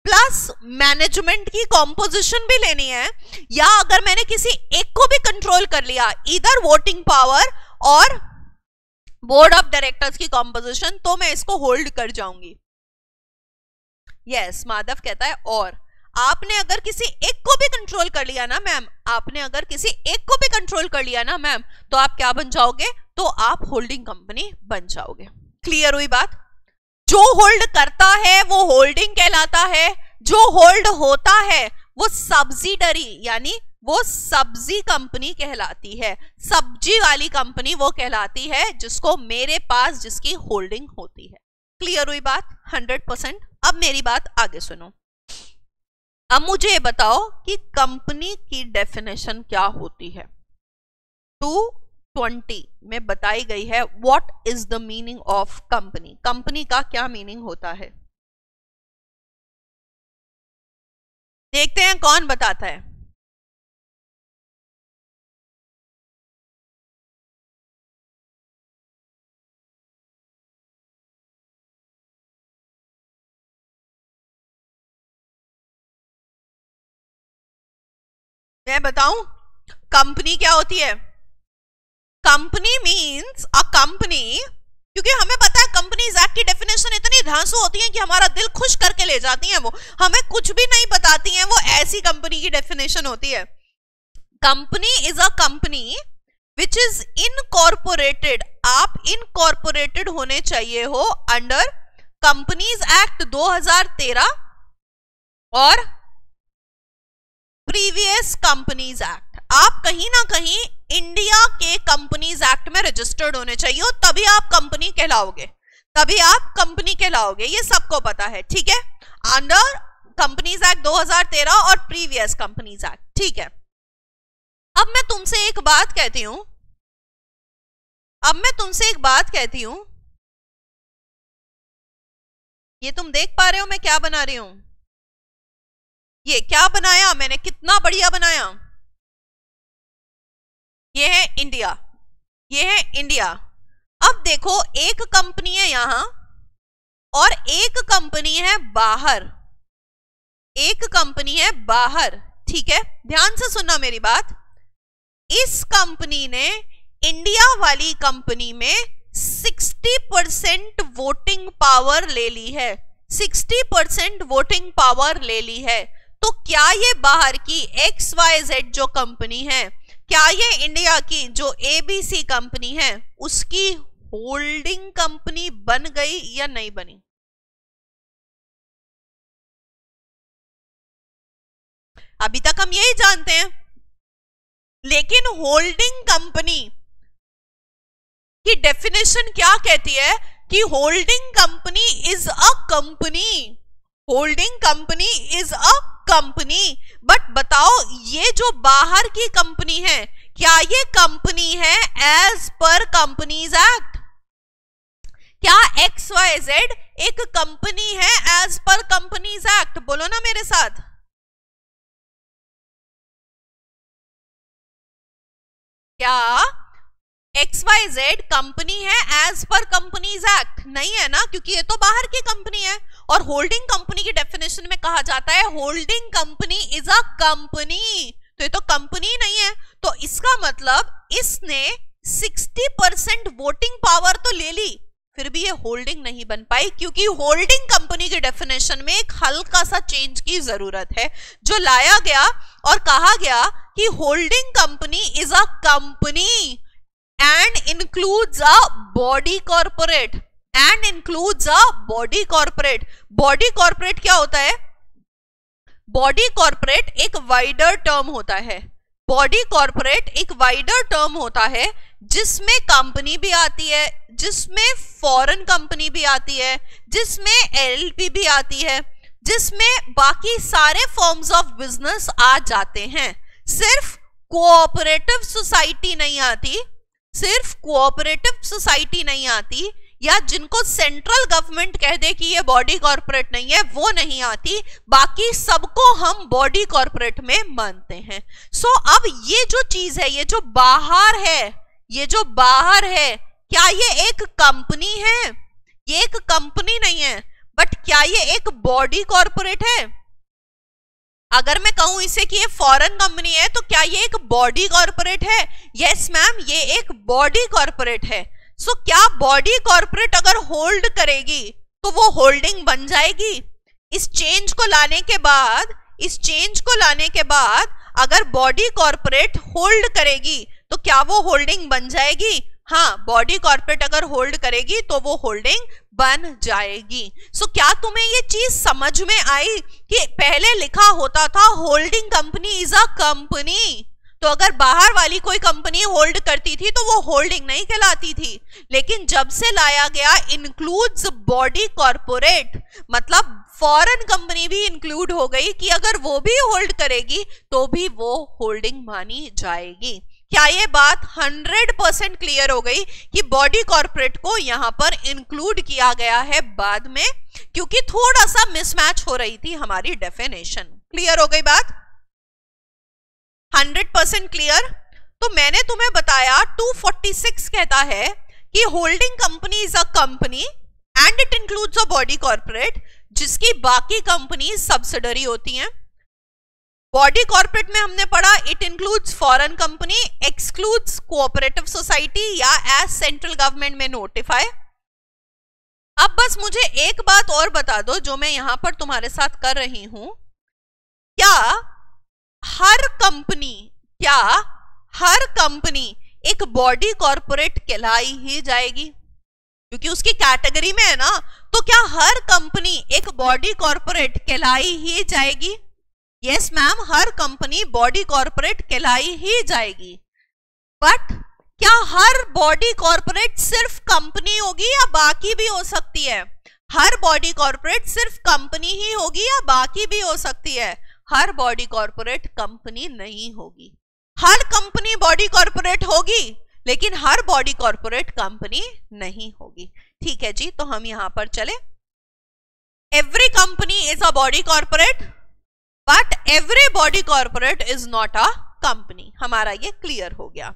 प्लस मैनेजमेंट की कॉम्पोजिशन भी लेनी है? या अगर मैंने किसी एक को भी कंट्रोल कर लिया, इधर वोटिंग पावर और बोर्ड ऑफ डायरेक्टर्स की कॉम्पोजिशन, तो मैं इसको होल्ड कर जाऊंगी? यस, माधव कहता है और आपने अगर किसी एक को भी कंट्रोल कर लिया ना मैम, आपने अगर किसी एक को भी कंट्रोल कर लिया ना मैम, तो आप क्या बन जाओगे? तो आप होल्डिंग कंपनी बन जाओगे। क्लियर हुई बात? जो होल्ड करता है वो होल्डिंग कहलाता है, जो होल्ड होता है वो सब्सिडरी यानी वो सब्जी कंपनी कहलाती है। सब्जी वाली कंपनी वो कहलाती है जिसको मेरे पास जिसकी होल्डिंग होती है। क्लियर हुई बात? 100%। अब मेरी बात आगे सुनो। अब मुझे ये बताओ कि कंपनी की डेफिनेशन क्या होती है। 220 में बताई गई है what is the meaning of company. Company का क्या मीनिंग होता है? देखते हैं कौन बताता है। मैं बताऊं कंपनी क्या होती है? कंपनी मींस अ कंपनी, क्योंकि हमें पता है कंपनीज एक्ट की डेफिनेशन इतनी धांसू होती है कि हमारा दिल खुश करके ले जाती हैं, वो हमें कुछ भी नहीं बताती हैं, वो ऐसी कंपनी की डेफिनेशन होती है। Company is a company which is incorporated, आप इनकॉर्पोरेटेड होने चाहिए हो अंडर कंपनीज एक्ट 2013 और प्रीवियस कंपनीज एक्ट। आप कहीं ना कहीं इंडिया के कंपनीज एक्ट में रजिस्टर्ड होने चाहिए हो, तभी आप कंपनी कहलाओगे, तभी आप कंपनी कहलाओगे, ये सबको पता है, ठीक है, अंडर कंपनीज एक्ट 2013 और प्रीवियस कंपनीज एक्ट, ठीक है। अब मैं तुमसे एक बात कहती हूं, ये तुम देख पा रहे हो मैं क्या बना रही हूं? ये क्या बनाया मैंने, कितना बढ़िया बनाया। ये है इंडिया, ये है इंडिया। अब देखो एक कंपनी है यहां और एक कंपनी है बाहर, एक कंपनी है बाहर, ठीक है, ध्यान से सुनना मेरी बात। इस कंपनी ने इंडिया वाली कंपनी में 60% वोटिंग पावर ले ली है, 60% वोटिंग पावर ले ली है। तो क्या ये बाहर की XYZ जो कंपनी है, क्या ये इंडिया की जो ABC कंपनी है उसकी होल्डिंग कंपनी बन गई या नहीं बनी? अभी तक हम यही जानते हैं, लेकिन होल्डिंग कंपनी की डेफिनेशन क्या कहती है कि holding company is a company, holding company is a company. But बताओ ये जो बाहर की कंपनी है, क्या ये कंपनी है एज पर कंपनीज एक्ट? क्या XYZ एक कंपनी है एज पर कंपनीज एक्ट? बोलो ना मेरे साथ। क्या XYZ कंपनी है एज पर कंपनीज एक्ट? नहीं है ना, क्योंकि ये तो बाहर की कंपनी है और होल्डिंग कंपनी की डेफिनेशन में कहा जाता है holding company is a company, तो ये तो कंपनी नहीं है। तो इसका मतलब इसने 60% वोटिंग पावर तो ले ली, फिर भी ये होल्डिंग नहीं बन पाई, क्योंकि होल्डिंग कंपनी की डेफिनेशन में एक हल्का सा चेंज की जरूरत है, जो लाया गया और कहा गया कि holding company is a company and includes a body corporate, and includes a body corporate। body corporate क्या होता है? body corporate एक wider term होता है, body corporate एक wider term होता है जिसमें कंपनी भी आती है, जिसमें फॉरेन कंपनी भी आती है, जिसमें LLP भी आती है, जिसमें बाकी सारे फॉर्म्स ऑफ बिजनेस आ जाते हैं। सिर्फ कोऑपरेटिव सोसाइटी नहीं आती, सिर्फ कोऑपरेटिव सोसाइटी नहीं आती, या जिनको सेंट्रल गवर्नमेंट कह दे कि ये बॉडी कॉर्पोरेट नहीं है वो नहीं आती, बाकी सबको हम बॉडी कॉर्पोरेट में मानते हैं। सो अब ये जो चीज है, ये जो बाहर है, ये जो बाहर है, क्या ये एक कंपनी है? ये एक कंपनी नहीं है, बट क्या ये एक बॉडी कॉर्पोरेट है? अगर मैं कहूं इसे कि ये फॉरेन कंपनी है तो क्या ये एक बॉडी कॉर्पोरेट है? यस मैम, ये एक बॉडी कॉर्पोरेट है। सो क्या बॉडी कॉर्पोरेट अगर होल्ड करेगी तो वो होल्डिंग बन जाएगी? इस चेंज को लाने के बाद, इस चेंज को लाने के बाद अगर बॉडी कॉर्पोरेट होल्ड करेगी तो क्या वो होल्डिंग बन जाएगी? हाँ, बॉडी कॉर्पोरेट अगर होल्ड करेगी तो वो होल्डिंग बन जाएगी। सो क्या तुम्हें ये चीज समझ में आई कि पहले लिखा होता था holding company is a company, तो अगर बाहर वाली कोई कंपनी होल्ड करती थी तो वो होल्डिंग नहीं कहलाती थी, लेकिन जब से लाया गया इंक्लूड्स बॉडी कॉर्पोरेट, मतलब फॉरेन कंपनी भी इंक्लूड हो गई कि अगर वो भी होल्ड करेगी तो भी वो होल्डिंग मानी जाएगी। क्या ये बात 100% क्लियर हो गई कि बॉडी कॉर्पोरेट को यहां पर इंक्लूड किया गया है बाद में, क्योंकि थोड़ा सा मिसमैच हो रही थी हमारी डेफिनेशन। क्लियर हो गई बात? 100% क्लियर? तो मैंने तुम्हें बताया 246 कहता है कि holding company is a company and it includes a body corporate जिसकी बाकी कंपनी सब्सिडरी होती हैं। बॉडी कॉर्पोरेट में हमने पढ़ा it includes foreign company, excludes cooperative society या एज सेंट्रल गवर्नमेंट में नोटिफाई। अब बस मुझे एक बात और बता दो जो मैं यहां पर तुम्हारे साथ कर रही हूं, क्या हर कंपनी एक बॉडी कॉर्पोरेट कहलाई ही जाएगी? क्योंकि उसकी कैटेगरी में है ना, तो क्या हर कंपनी एक बॉडी कॉर्पोरेट कहलाई ही जाएगी? यस मैम, हर कंपनी बॉडी कॉर्पोरेट कहलाई ही जाएगी। बट क्या हर बॉडी कॉर्पोरेट सिर्फ कंपनी होगी या बाकी भी हो सकती है? हर बॉडी कॉर्पोरेट सिर्फ कंपनी ही होगी या बाकी भी हो सकती है? हर बॉडी कॉर्पोरेट कंपनी नहीं होगी। हर कंपनी बॉडी कॉर्पोरेट होगी लेकिन हर बॉडी कॉर्पोरेट कंपनी नहीं होगी। ठीक है जी, तो हम यहां पर चले। Every company is a body corporate but every body corporate is not a company. हमारा ये क्लियर हो गया।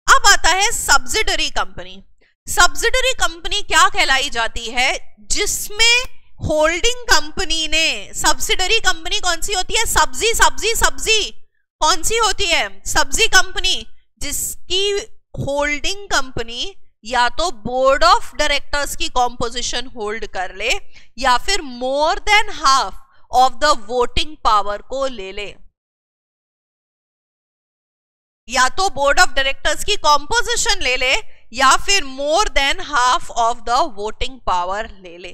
अब आता है सब्सिडरी कंपनी। सब्सिडरी कंपनी क्या कहलाई जाती है? जिसमें होल्डिंग कंपनी ने, सब्सिडरी कंपनी कौन सी होती है? सब्जी कौन सी होती है? सब्जी कंपनी, जिसकी होल्डिंग कंपनी या तो बोर्ड ऑफ डायरेक्टर्स की कॉम्पोजिशन होल्ड कर ले या फिर more than half of the voting power को ले ले। या तो बोर्ड ऑफ डायरेक्टर्स की कॉम्पोजिशन ले ले या फिर more than half of the voting power ले ले।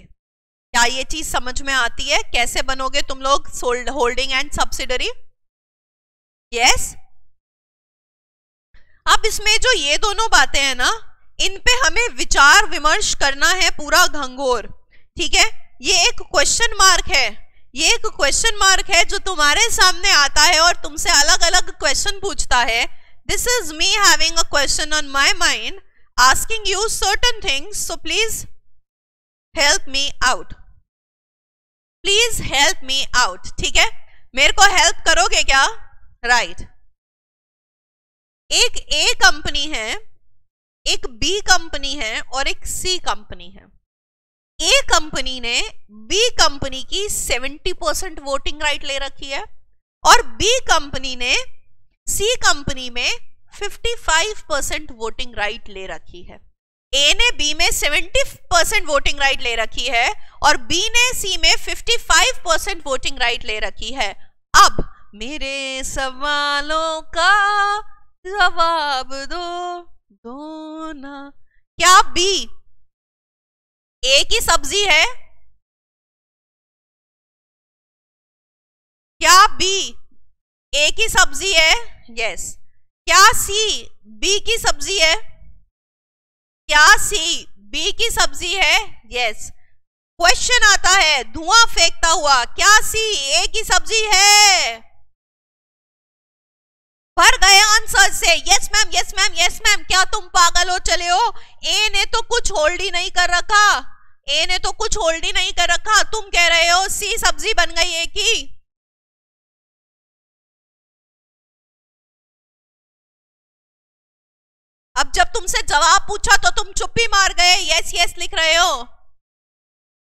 क्या ये चीज समझ में आती है? कैसे बनोगे तुम लोग होल्डिंग एंड सब्सिडरी? यस। अब इसमें जो ये दोनों बातें हैं ना, इन पे हमें विचार विमर्श करना है पूरा घंघोर। ठीक है, ये एक क्वेश्चन मार्क है, ये एक क्वेश्चन मार्क है जो तुम्हारे सामने आता है और तुमसे अलग अलग क्वेश्चन पूछता है। This is me having a question on my mind asking you certain things, so please help me out, please help me out. ठीक है, मेरे को हेल्प करोगे क्या? राइट। एक ए कंपनी है, एक बी कंपनी है और एक सी कंपनी है। ए कंपनी ने बी कंपनी की 70% वोटिंग राइट ले रखी है और बी कंपनी ने सी कंपनी में 55% वोटिंग राइट ले रखी है। ए ने बी में 70% वोटिंग राइट ले रखी है और बी ने सी में 55% वोटिंग राइट ले रखी है। अब मेरे सवालों का जवाब दो ना। क्या बी ए की सब्जी है? क्या बी ए की सब्जी है? यस। क्या सी बी की सब्जी है? क्या सी बी की सब्जी है? यस। क्वेश्चन आता है धुआं फेंकता हुआ, क्या सी ए की सब्जी है? भर गए आंसर से yes ma'am, yes ma'am, yes ma'am. क्या तुम पागल हो चले हो? ए ने तो कुछ होल्ड ही नहीं कर रखा, ए ने तो कुछ होल्ड ही नहीं कर रखा। तुम कह रहे हो सी सब्जी बन गई ए की। अब जब तुमसे जवाब पूछा तो तुम चुप ही मार गए, यस यस लिख रहे हो।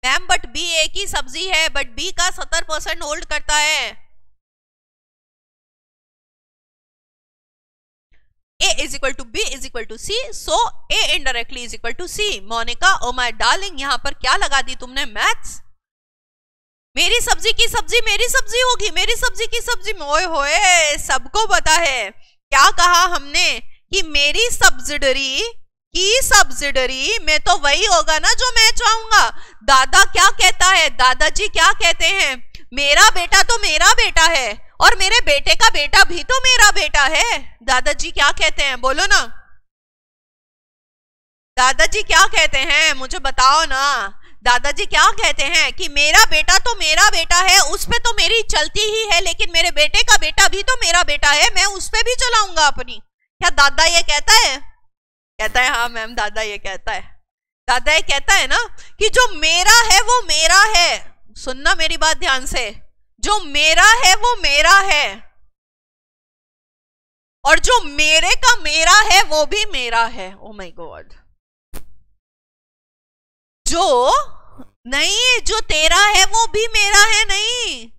मैम बट बी ए की सब्जी है, बट बी का 70% होल्ड करता है। A is equal to B is equal to C, so A indirectly is equal to C. Monica, oh my darling, यहां पर क्या लगा दी तुमने? मैथ्स। मेरी सब्जी की सब्जी मेरी सब्जी होगी, मेरी सब्जी की सब्जी। ओए होए, सबको पता है क्या कहा हमने कि मेरी सब्सिडरी की सब्सिडरी में तो वही होगा ना जो मैं चाहूंगा। दादा क्या कहता है? दादाजी क्या कहते हैं? मेरा बेटा तो मेरा बेटा है और मेरे बेटे का बेटा भी तो मेरा बेटा है। दादाजी क्या कहते हैं? बोलो ना, दादाजी क्या कहते हैं? मुझे बताओ ना, दादाजी क्या कहते हैं कि मेरा बेटा तो मेरा बेटा है, उस पे तो मेरी चलती ही है, लेकिन मेरे बेटे का बेटा भी तो मेरा बेटा है, मैं उस पे भी चलाऊंगा अपनी। क्या दादा ये कहता है? कहता है हाँ मैम, दादा ये कहता है। दादा ये कहता है ना कि जो मेरा है वो मेरा है। सुनना मेरी बात ध्यान से, जो मेरा है वो मेरा है, और जो मेरे का मेरा है वो भी मेरा है। Oh my God. जो नहीं, जो तेरा है वो भी मेरा है, नहीं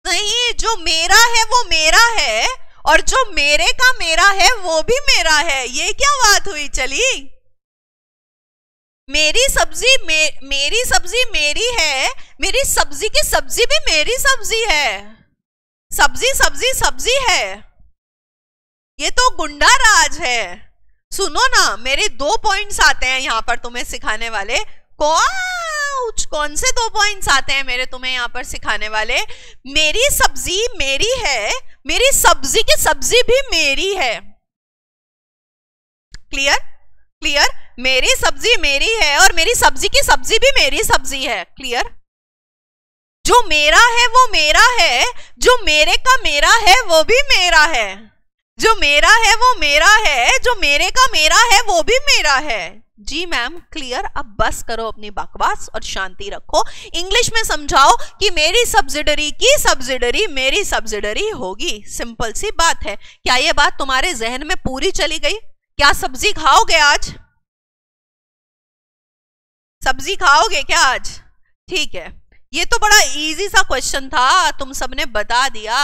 नहीं, जो मेरा है वो मेरा है, और जो मेरे का मेरा है वो भी मेरा है। ये क्या बात हुई चली? मेरी सब्जी मेरी सब्जी मेरी है, मेरी सब्जी की सब्जी भी मेरी सब्जी है। सब्जी सब्जी सब्जी है, ये तो गुंडा राज है। सुनो ना, मेरे 2 पॉइंट्स आते हैं यहां पर तुम्हें सिखाने वाले। कौन से 2 पॉइंट्स आते हैं मेरे तुम्हें यहां पर सिखाने वाले? मेरी सब्जी मेरी है, मेरी सब्जी की सब्जी भी मेरी है। Clear clear? मेरी सब्जी मेरी है और मेरी सब्जी की सब्जी भी मेरी सब्जी है। क्लियर? जो मेरा है वो मेरा है, जो मेरे का मेरा है वो भी मेरा है। जो मेरा है वो मेरा है, जो मेरे का मेरा है वो भी मेरा है। जी मैम, क्लियर? अब बस करो अपनी बकवास और शांति रखो। इंग्लिश में समझाओ कि मेरी सब्सिडरी की सब्सिडरी मेरी सब्सिडरी होगी। सिंपल सी बात है। क्या ये बात तुम्हारे जहन में पूरी चली गई? क्या सब्जी खाओगे आज? सब्जी खाओगे क्या आज? ठीक है, ये तो बड़ा इजी सा क्वेश्चन था, तुम सबने बता दिया।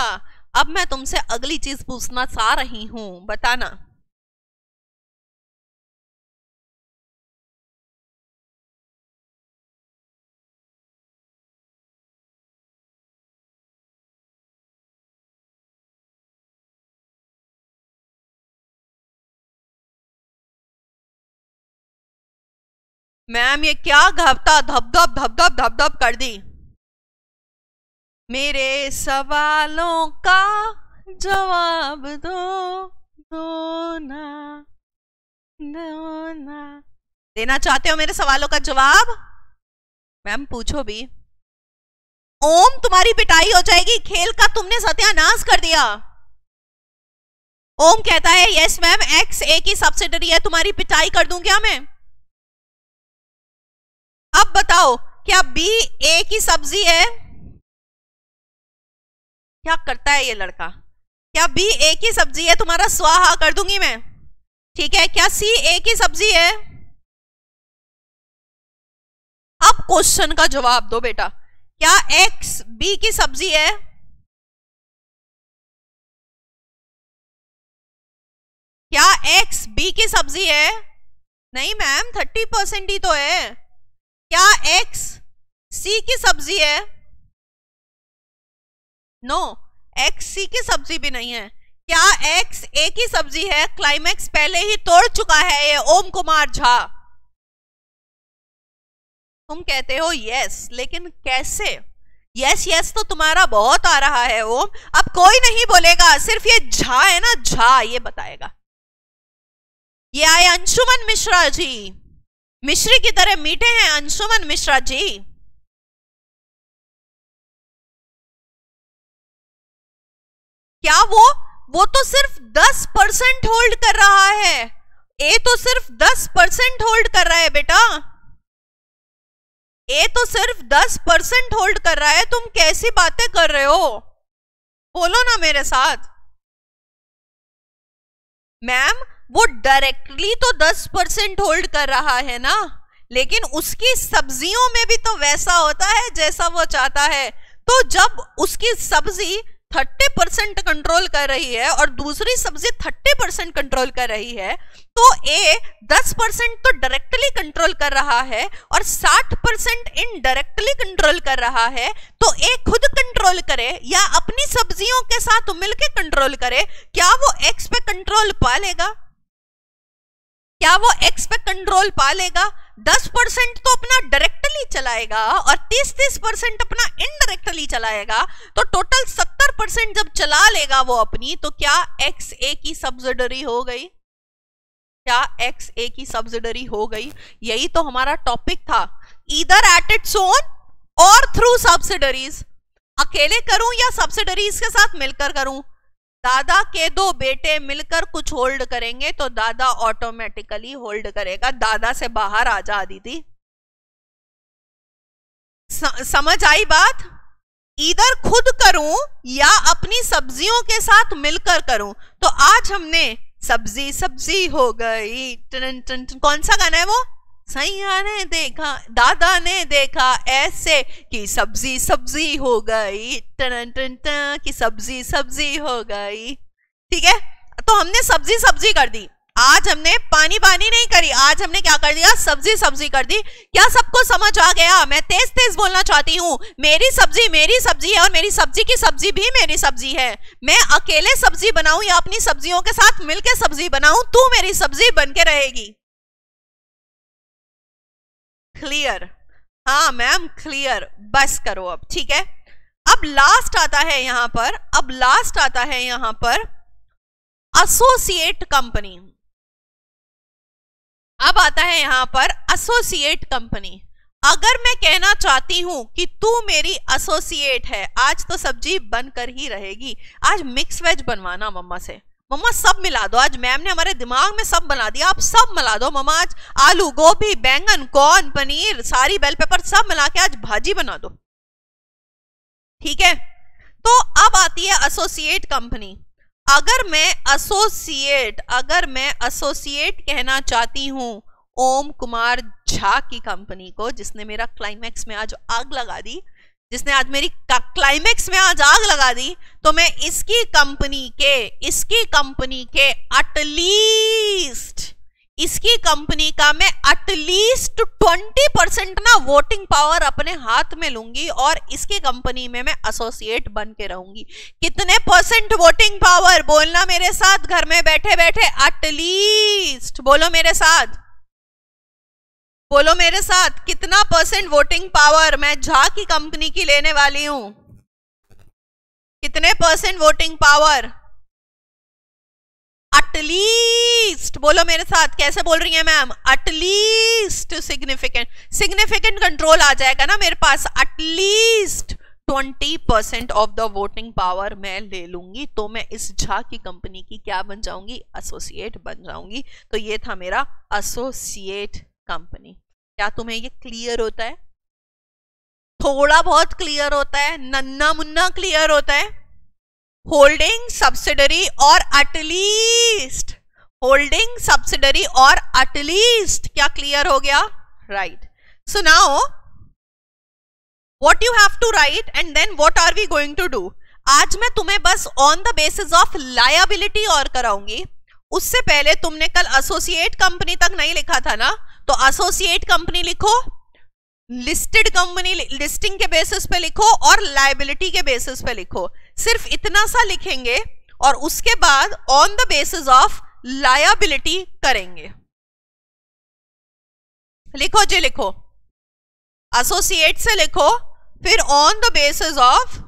अब मैं तुमसे अगली चीज पूछना चाह रही हूं, बताना। मैम ये क्या घपता धप धप कर दी? मेरे सवालों का जवाब दो ना। देना चाहते हो मेरे सवालों का जवाब? मैम पूछो भी। ओम, तुम्हारी पिटाई हो जाएगी, खेल का तुमने सत्यानाश कर दिया। ओम कहता है यस मैम, एक्स ए की सब्सिडरी है, तुम्हारी पिटाई कर दूं क्या मैं? अब बताओ, क्या बी ए की सब्जी है? क्या करता है ये लड़का? क्या बी ए की सब्जी है? तुम्हारा स्वाहा कर दूंगी मैं। ठीक है, क्या सी ए की सब्जी है? अब क्वेश्चन का जवाब दो बेटा। क्या एक्स बी की सब्जी है? क्या एक्स बी की सब्जी है? नहीं मैम, 30% ही तो है। क्या एक्स सी की सब्जी है? नो, एक्स सी की सब्जी भी नहीं है। क्या एक्स ए की सब्जी है? क्लाइमैक्स पहले ही तोड़ चुका है ये ओम कुमार झा। तुम कहते हो यस, लेकिन कैसे? यस यस तो तुम्हारा बहुत आ रहा है ओम। अब कोई नहीं बोलेगा, सिर्फ ये झा है ना, झा ये बताएगा। ये आए अंशुमन मिश्रा जी, मिश्री की तरह मीठे हैं अंशुमन मिश्रा जी। क्या वो तो सिर्फ 10% होल्ड कर रहा है। ए तो सिर्फ 10% होल्ड कर रहा है बेटा, ए तो सिर्फ 10% होल्ड कर रहा है। तुम कैसी बातें कर रहे हो? बोलो ना मेरे साथ। मैम वो डायरेक्टली तो 10% होल्ड कर रहा है ना, लेकिन उसकी सब्जियों में भी तो वैसा होता है जैसा वो चाहता है। तो जब उसकी सब्जी 30% कंट्रोल कर रही है और दूसरी सब्जी 30% कंट्रोल कर रही है, तो ए 10% तो डायरेक्टली कंट्रोल कर रहा है और 60% इनडायरेक्टली कंट्रोल कर रहा है। तो ए खुद कंट्रोल करे या अपनी सब्जियों के साथ मिलकर कंट्रोल करे, क्या वो एक्स पे कंट्रोल पा लेगा? क्या वो एक्स पे कंट्रोल पा लेगा? 10% तो अपना डायरेक्टली चलाएगा और 30% अपना इनडायरेक्टली चलाएगा। तो टोटल 70% जब चला लेगा वो अपनी, तो क्या एक्स ए की सब्सिडरी हो गई? क्या एक्स ए की सब्सिडरी हो गई? यही तो हमारा टॉपिक था। ईदर एट इट्स ओन और थ्रू सब्सिडरीज। अकेले करूं या सब्सिडरीज के साथ मिलकर करूं? दादा के 2 बेटे मिलकर कुछ होल्ड करेंगे तो दादा ऑटोमेटिकली होल्ड करेगा। दादा से बाहर आ जा दीदी। समझ आई बात? इधर खुद करूं या अपनी सब्जियों के साथ मिलकर करूं। तो आज हमने सब्जी सब्जी हो गई, टन टन टन, कौन सा गाना है वो? सैया ने देखा, दादा ने देखा ऐसे कि सब्जी सब्जी हो गई, टन टन टन, कि सब्जी सब्जी हो गई। ठीक है, तो हमने सब्जी सब्जी कर दी। आज हमने पानी पानी नहीं करी, आज हमने क्या कर दिया? सब्जी सब्जी कर दी। क्या सबको समझ आ गया? मैं तेज तेज बोलना चाहती हूँ। मेरी सब्जी है और मेरी सब्जी की सब्जी भी मेरी सब्जी है। मैं अकेले सब्जी बनाऊं या अपनी सब्जियों के साथ मिलकर सब्जी बनाऊं, तू मेरी सब्जी बन के रहेगी। क्लियर? हाँ मैम क्लियर, बस करो अब। ठीक है, अब लास्ट आता है यहां पर, अब लास्ट आता है यहां पर एसोसिएट कंपनी। अब आता है यहां पर एसोसिएट कंपनी। अगर मैं कहना चाहती हूं कि तू मेरी एसोसिएट है, आज तो सब्जी बनकर ही रहेगी। आज मिक्स वेज बनवाना मम्मा से, मम्मा सब मिला दो। आज मैम ने हमारे दिमाग में सब बना दिया, आप सब मिला दो मम्मा। आज आलू गोभी बैंगन कॉर्न पनीर सारी बेल पेपर सब मिला के आज भाजी बना दो। ठीक है, तो अब आती है एसोसिएट कंपनी। अगर मैं एसोसिएट कहना चाहती हूं ओम कुमार झा की कंपनी को, जिसने मेरा क्लाइमैक्स में आज आग लगा दी, जिसने आज मेरी क्लाइमैक्स में आज आग लगा दी, तो मैं इसकी कंपनी के मैं एटलीस्ट 20% ना वोटिंग पावर अपने हाथ में लूंगी और इसकी कंपनी में मैं एसोसिएट बन के रहूंगी। कितने परसेंट वोटिंग पावर? बोलना मेरे साथ घर में बैठे बैठे, एटलीस्ट। बोलो मेरे साथ, बोलो मेरे साथ, कितना परसेंट वोटिंग पावर मैं झा की कंपनी की लेने वाली हूं? कितने परसेंट वोटिंग पावर? एटलीस्ट। बोलो मेरे साथ, कैसे बोल रही है मैम? एटलीस्ट सिग्निफिकेंट कंट्रोल आ जाएगा ना मेरे पास। At least 20% of the voting power मैं ले लूंगी, तो मैं इस झा की कंपनी की क्या बन जाऊंगी? एसोसिएट बन जाऊंगी। तो ये था मेरा एसोसिएट कंपनी। क्या तुम्हें ये क्लियर होता है? थोड़ा बहुत क्लियर होता है, नन्ना मुन्ना क्लियर होता है? होल्डिंग सब्सिडरी और एटलीस्ट, होल्डिंग सब्सिडरी और एटलीस्ट, क्या क्लियर हो गया? Right. So now what you have to write and then what are we going to do? आज मैं तुम्हें बस on the basis of liability और कराऊंगी। उससे पहले तुमने कल एसोसिएट कंपनी तक नहीं लिखा था ना, तो एसोसिएट कंपनी लिखो, लिस्टेड कंपनी लिस्टिंग के बेसिस पे लिखो और लायबिलिटी के बेसिस पे लिखो। सिर्फ इतना सा लिखेंगे और उसके बाद on the basis of liability करेंगे। लिखो जी, लिखो, एसोसिएट से लिखो, फिर on the basis of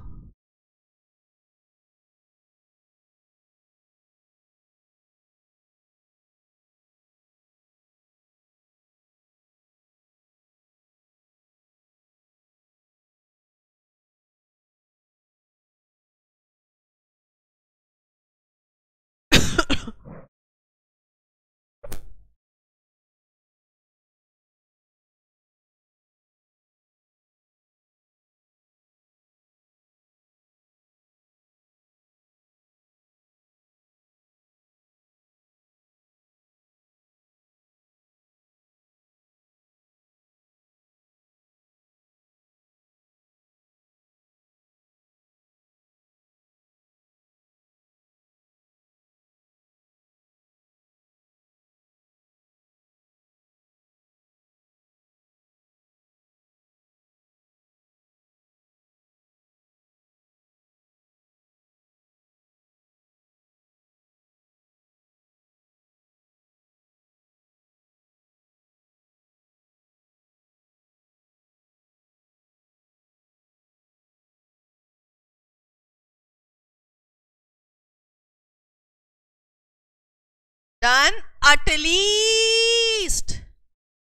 done. At least,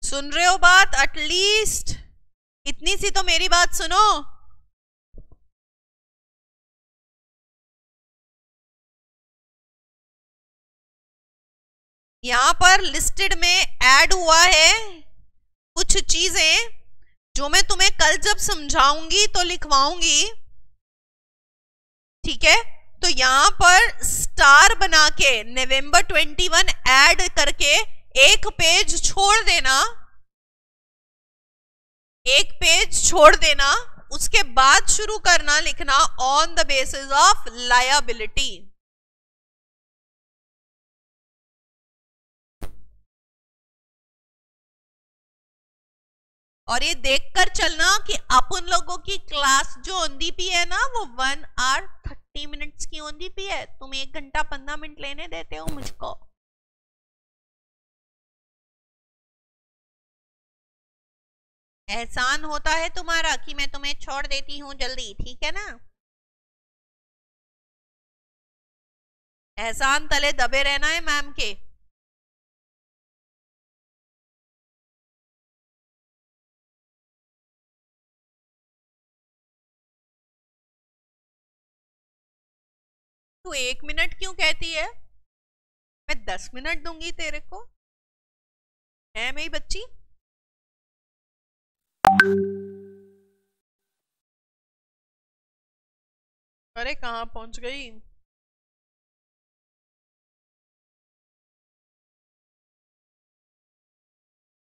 सुन रहे हो बात? एटलीस्ट इतनी सी तो मेरी बात सुनो। यहां पर लिस्टेड में ऐड हुआ है कुछ चीजें जो मैं तुम्हें कल जब समझाऊंगी तो लिखवाऊंगी। ठीक है, तो यहां पर स्टार बना के नवंबर 21 ऐड करके एक पेज छोड़ देना, एक पेज छोड़ देना, उसके बाद शुरू करना लिखना on the basis of liability. और ये देखकर चलना कि अपन लोगों की क्लास जो ओनडीपी है ना वो 1 hour 30 minutes की ओनडीपी है, तुम 1 घंटा 15 मिनट लेने देते हो मुझको। एहसान होता है तुम्हारा कि मैं तुम्हें छोड़ देती हूँ जल्दी, ठीक है ना। एहसान तले दबे रहना है मैम के। तू 1 मिनट क्यों कहती है, मैं 10 मिनट दूंगी तेरे को, है मेरी बच्ची। अरे कहाँ पहुंच गई।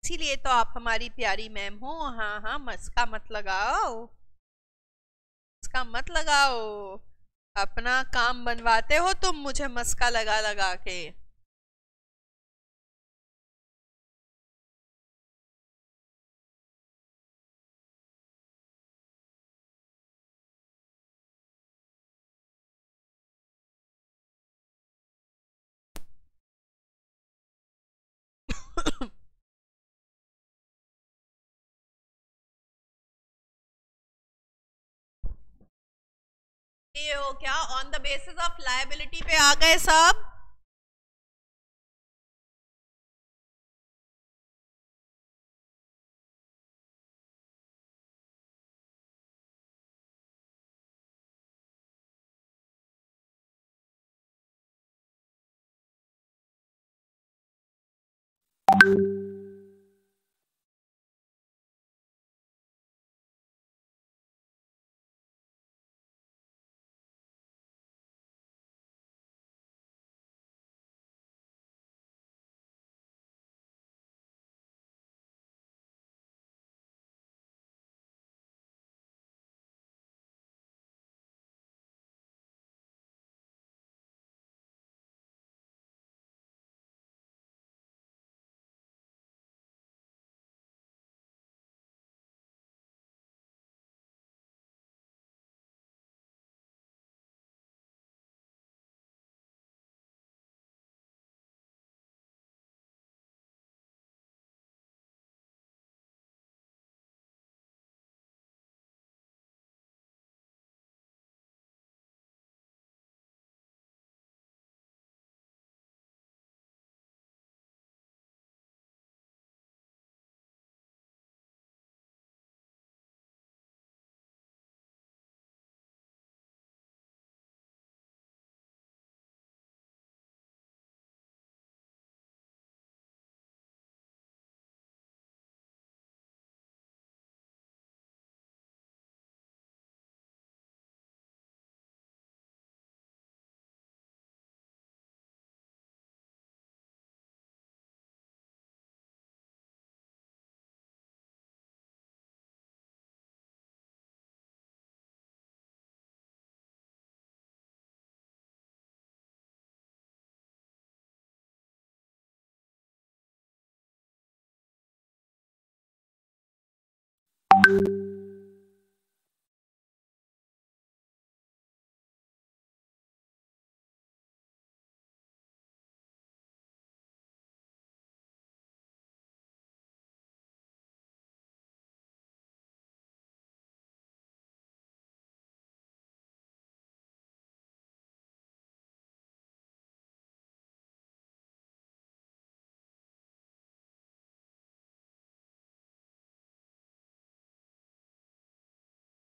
इसीलिए तो आप हमारी प्यारी मैम हो। हाँ हाँ, मस्का मत लगाओ, मस्का मत लगाओ, अपना काम बनवाते हो तुम मुझे मस्का लगा लगा के। ये हो क्या, on the basis of liability पे आ गए सब।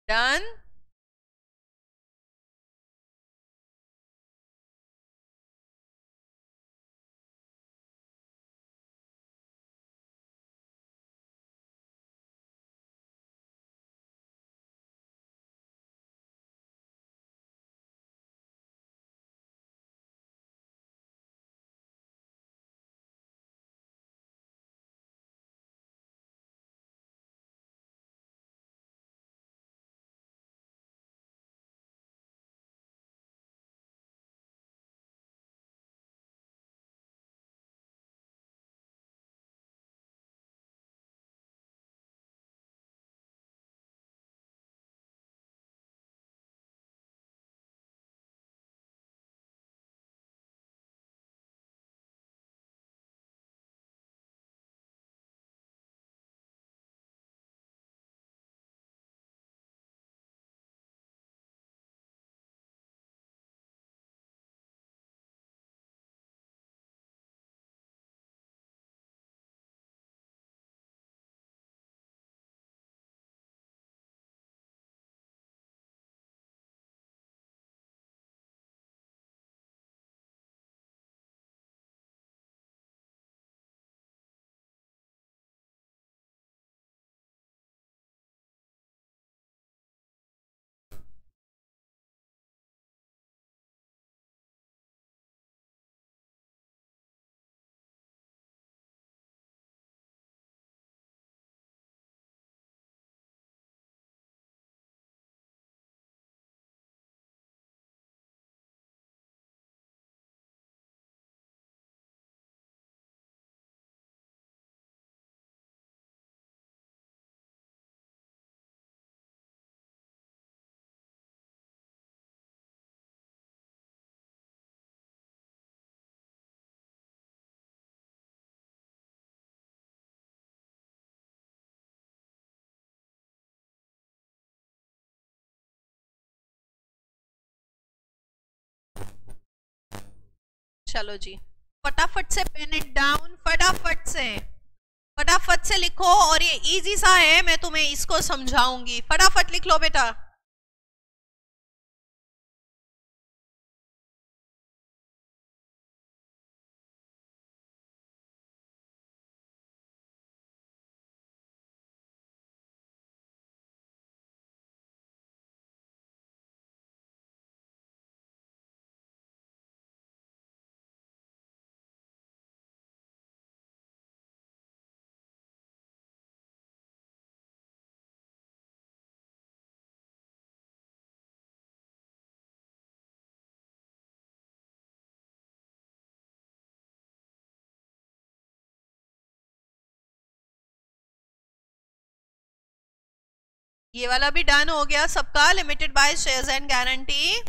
डन। चलो जी, फटाफट से पेन इट डाउन, फटाफट से लिखो। और ये इजी सा है, मैं तुम्हें इसको समझाऊंगी। फटाफट लिख लो बेटा। ये वाला भी डन हो गया सबका। Limited by shares and guarantee.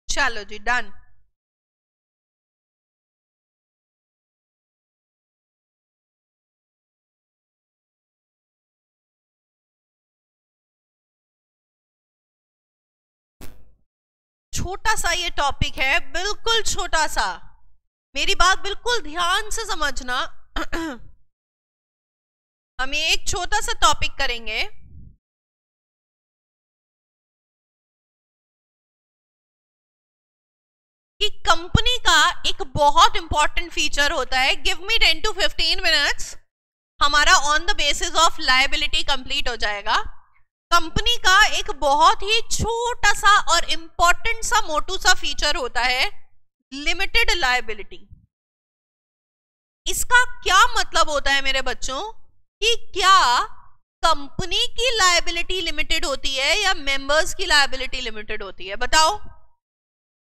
चलो जी डन। छोटा सा ये टॉपिक है, बिल्कुल छोटा सा। मेरी बात बिल्कुल ध्यान से समझना। हम एक छोटा सा टॉपिक करेंगे। कि कंपनी का एक बहुत इंपॉर्टेंट फीचर होता है, गिव मी 10 to 15 मिनट्स, हमारा on the basis of liability complete हो जाएगा। कंपनी का एक बहुत ही छोटा सा और इंपॉर्टेंट सा मोटू सा फीचर होता है, लिमिटेड लायबिलिटी। इसका क्या मतलब होता है मेरे बच्चों, कि क्या कंपनी की लायबिलिटी लिमिटेड होती है या मेंबर्स की लायबिलिटी लिमिटेड होती है? बताओ,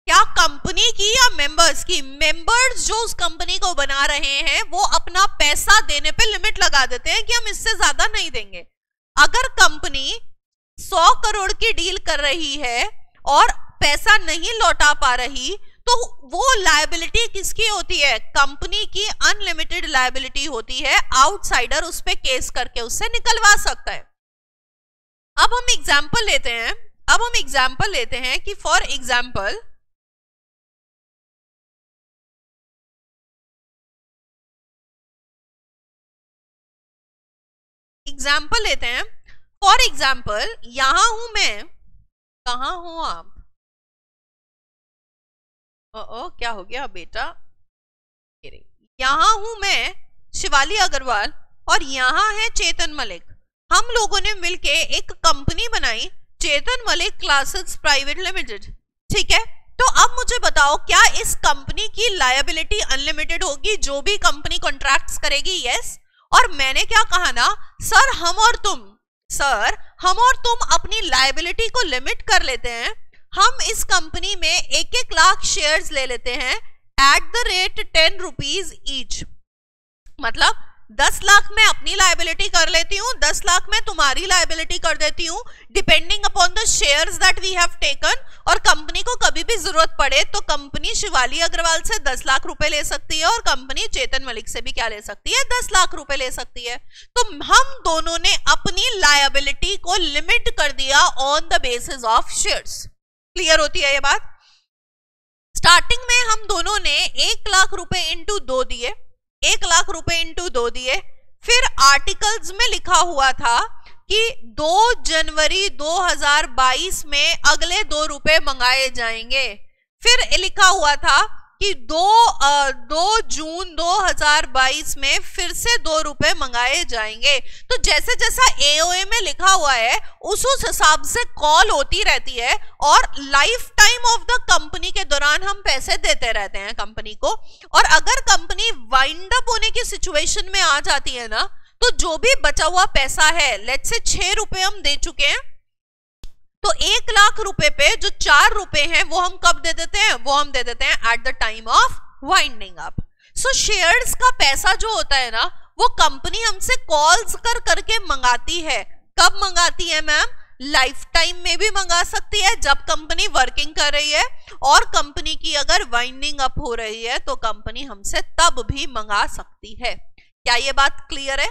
क्या कंपनी की या मेंबर्स की? मेंबर्स जो उस कंपनी को बना रहे हैं वो अपना पैसा देने पे लिमिट लगा देते हैं कि हम इससे ज्यादा नहीं देंगे। अगर कंपनी 100 करोड़ की डील कर रही है और पैसा नहीं लौटा पा रही, तो वो लायबिलिटी किसकी होती है? कंपनी की अनलिमिटेड लायबिलिटी होती है। आउटसाइडर उस पे केस करके उससे निकलवा सकता है। अब हम एग्जांपल लेते हैं कि फॉर एग्जांपल लेते हैं। फॉर एग्जाम्पल यहां हूं मैं, कहां हूं आप? क्या हो गया बेटा? यहां हूं मैं शिवाली अग्रवाल और यहां है चेतन मलिक। हम लोगों ने मिलके एक कंपनी बनाई, चेतन मलिक क्लासेस प्राइवेट लिमिटेड। ठीक है, तो अब मुझे बताओ, क्या इस कंपनी की लायबिलिटी अनलिमिटेड होगी? जो भी कंपनी कॉन्ट्रैक्ट्स करेगी, यस। और मैंने क्या कहा ना, सर हम और तुम अपनी लायबिलिटी को लिमिट कर लेते हैं। हम इस कंपनी में 1-1 लाख शेयर्स ले लेते हैं at the rate 10 rupees each. मतलब 10 लाख मैं अपनी लायबिलिटी कर लेती हूँ, 10 लाख मैं तुम्हारी लायबिलिटी कर देती हूँ, depending upon the shares that we have taken. और कंपनी को कभी भी जरूरत पड़े तो कंपनी शिवाली अग्रवाल से 10 लाख रुपए ले सकती है और कंपनी चेतन मलिक से भी क्या ले सकती है? 10 लाख रुपए ले सकती है। तो हम दोनों ने अपनी लायबिलिटी को लिमिट कर दिया on the basis of shares. Clear होती है ये बात? स्टार्टिंग में हम दोनों ने 1 लाख रुपए इंटू 2 दिए, 1 लाख रुपए इंटू 2 दिए। फिर आर्टिकल्स में लिखा हुआ था कि 2 जनवरी 2022 में अगले 2 रुपए मंगाए जाएंगे। फिर लिखा हुआ था कि 2 जून 2022 में फिर से 2 रुपए मंगाए जाएंगे। तो जैसे जैसा एओए में लिखा हुआ है उस हिसाब से कॉल होती रहती है और life time of the company के दौरान हम पैसे देते रहते हैं कंपनी को। और अगर कंपनी वाइंड अप होने की सिचुएशन में आ जाती है ना, तो जो भी बचा हुआ पैसा है, लेट्स से 6 रुपए हम दे चुके हैं, तो 1 लाख रुपए पे जो 4 रुपए हैं वो हम कब दे देते हैं? वो हम दे देते हैं eight the time of winding up. So shares का पैसा जो होता है ना, वो कंपनी हमसे कॉल्स करके मंगाती है। कब मंगाती है मैम? लाइफ टाइम में भी मंगा सकती है जब कंपनी वर्किंग कर रही है, और कंपनी की अगर वाइंडिंग अप हो रही है तो कंपनी हमसे तब भी मंगा सकती है। क्या ये बात क्लियर है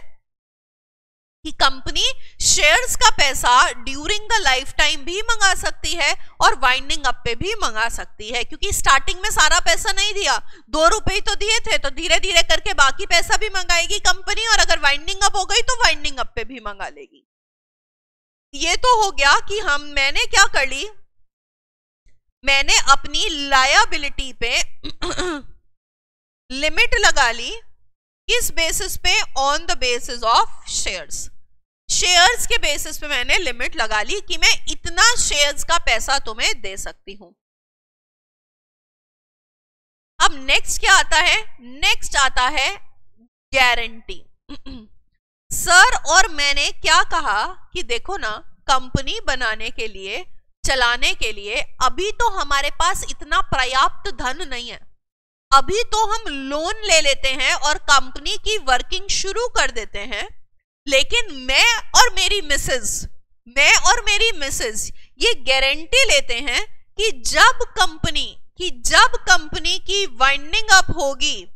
कि कंपनी शेयर्स का पैसा ड्यूरिंग द लाइफ टाइम भी मंगा सकती है और वाइंडिंग अप पे भी मंगा सकती है? क्योंकि स्टार्टिंग में सारा पैसा नहीं दिया, 2 रुपए तो दिए थे, तो धीरे धीरे करके बाकी पैसा भी मंगाएगी कंपनी, और अगर वाइंडिंग अप हो गई तो वाइंडिंग अप पे भी मंगा लेगी। ये तो हो गया कि मैंने क्या कर ली, मैंने अपनी लायबिलिटी पे लिमिट लगा ली। किस बेसिस पे? On the basis of shares. Shares के बेसिस पे मैंने लिमिट लगा ली कि मैं इतना शेयर्स का पैसा तुम्हें दे सकती हूं। अब नेक्स्ट क्या आता है? नेक्स्ट आता है गारंटी। सर और मैंने क्या कहा कि देखो ना, कंपनी बनाने के लिए, चलाने के लिए अभी तो हमारे पास इतना पर्याप्त धन नहीं है, अभी तो हम लोन ले लेते हैं और कंपनी की वर्किंग शुरू कर देते हैं। लेकिन मैं और मेरी मिसेज ये गारंटी लेते हैं कि जब कंपनी की वाइंडिंग अप होगी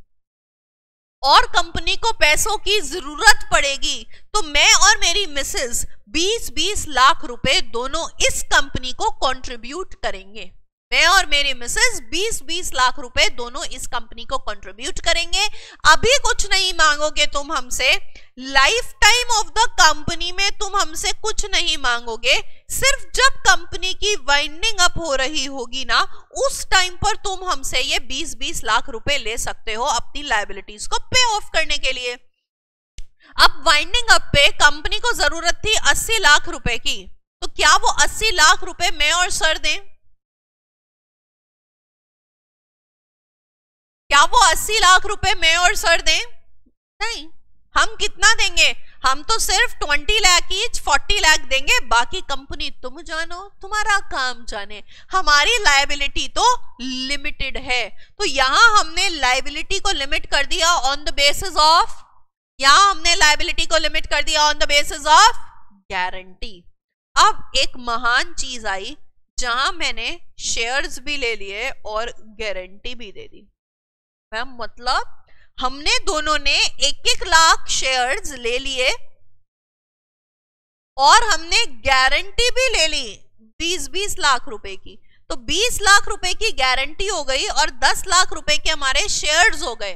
और कंपनी को पैसों की जरूरत पड़ेगी, तो मैं और मेरी मिसेज 20-20 लाख रुपए दोनों इस कंपनी को कंट्रीब्यूट करेंगे। मैं और मेरी मिसेज 20-20 लाख रुपए दोनों इस कंपनी को कंट्रीब्यूट करेंगे। अभी कुछ नहीं मांगोगे तुम हमसे, life time of the company में तुम हमसे कुछ नहीं मांगोगे, सिर्फ जब कंपनी की वाइंडिंग अप हो रही होगी ना, उस टाइम पर तुम हमसे ये 20-20 लाख रुपए ले सकते हो अपनी लायबिलिटीज को पे ऑफ करने के लिए। अब वाइंडिंग अप पे कंपनी को जरूरत थी 80 लाख रुपए की, तो क्या वो 80 लाख रुपए मैं और सर दें? क्या वो 80 लाख रुपए मैं और सर दें? नहीं। हम कितना देंगे? हम तो सिर्फ 20 लाख ईच 40 लाख देंगे, बाकी कंपनी तुम जानो, तुम्हारा काम जाने। हमारी लायबिलिटी तो लिमिटेड है, तो यहां हमने लायबिलिटी को लिमिट कर दिया ऑन द बेसिस ऑफ, यहां हमने लायबिलिटी को लिमिट कर दिया on the basis of guarantee. अब एक महान चीज आई जहां मैंने शेयर्स भी ले लिए और गारंटी भी दे दी। मैम मतलब हमने दोनों ने 1-1 लाख शेयर्स ले लिए और हमने गारंटी भी ले ली 20-20 लाख रुपए की, तो 20 लाख रुपए की गारंटी हो गई और 10 लाख रुपए के हमारे शेयर्स हो गए।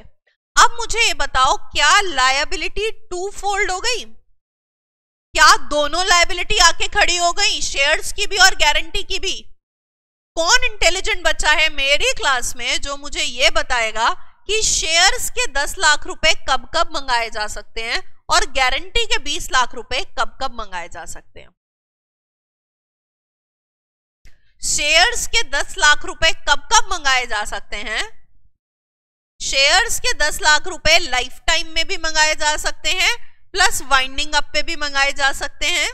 अब मुझे ये बताओ, क्या लायबिलिटी 2 फोल्ड हो गई? क्या दोनों लायबिलिटी आके खड़ी हो गई, शेयर्स की भी और गारंटी की भी? कौन इंटेलिजेंट बच्चा है मेरी क्लास में जो मुझे ये बताएगा कि शेयर्स के 10 लाख रुपए कब कब मंगाए जा सकते हैं और गारंटी के 20 लाख रुपए कब कब मंगाए जा सकते हैं? शेयर्स के 10 लाख रुपए कब कब मंगाए जा सकते हैं? शेयर्स के 10 लाख रुपए लाइफ टाइम में भी मंगाए जा सकते हैं, प्लस वाइंडिंग अप पे भी मंगाए जा सकते हैं।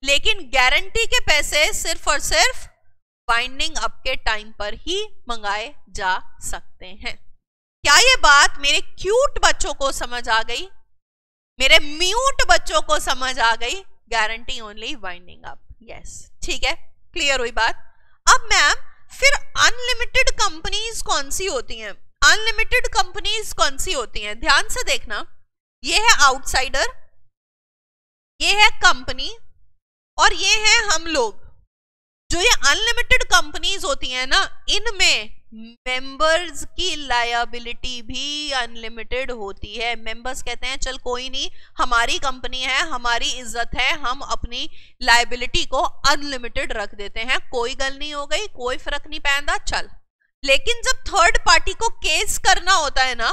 लेकिन गारंटी के पैसे सिर्फ और सिर्फ वाइंडिंग अप के टाइम पर ही मंगाए जा सकते हैं। क्या ये बात मेरे क्यूट बच्चों को समझ आ गई? मेरे म्यूट बच्चों को समझ आ गई? Guarantee only winding up, yes, ठीक है, क्लियर हुई बात। अब मैम फिर अनलिमिटेड कंपनीज कौन सी होती हैं? अनलिमिटेड कंपनीज कौन सी होती हैं? ध्यान से देखना, ये है आउटसाइडर, ये है कंपनी और ये है हम लोग। जो ये अनलिमिटेड कंपनीज होती हैं ना, इनमें मेंबर्स की लायबिलिटी भी अनलिमिटेड होती है। मेंबर्स कहते हैं चल कोई नहीं, हमारी कंपनी है, हमारी इज्जत है, हम अपनी लायबिलिटी को अनलिमिटेड रख देते हैं, कोई गल नहीं हो गई, कोई फर्क नहीं पैदा, चल। लेकिन जब थर्ड पार्टी को केस करना होता है ना,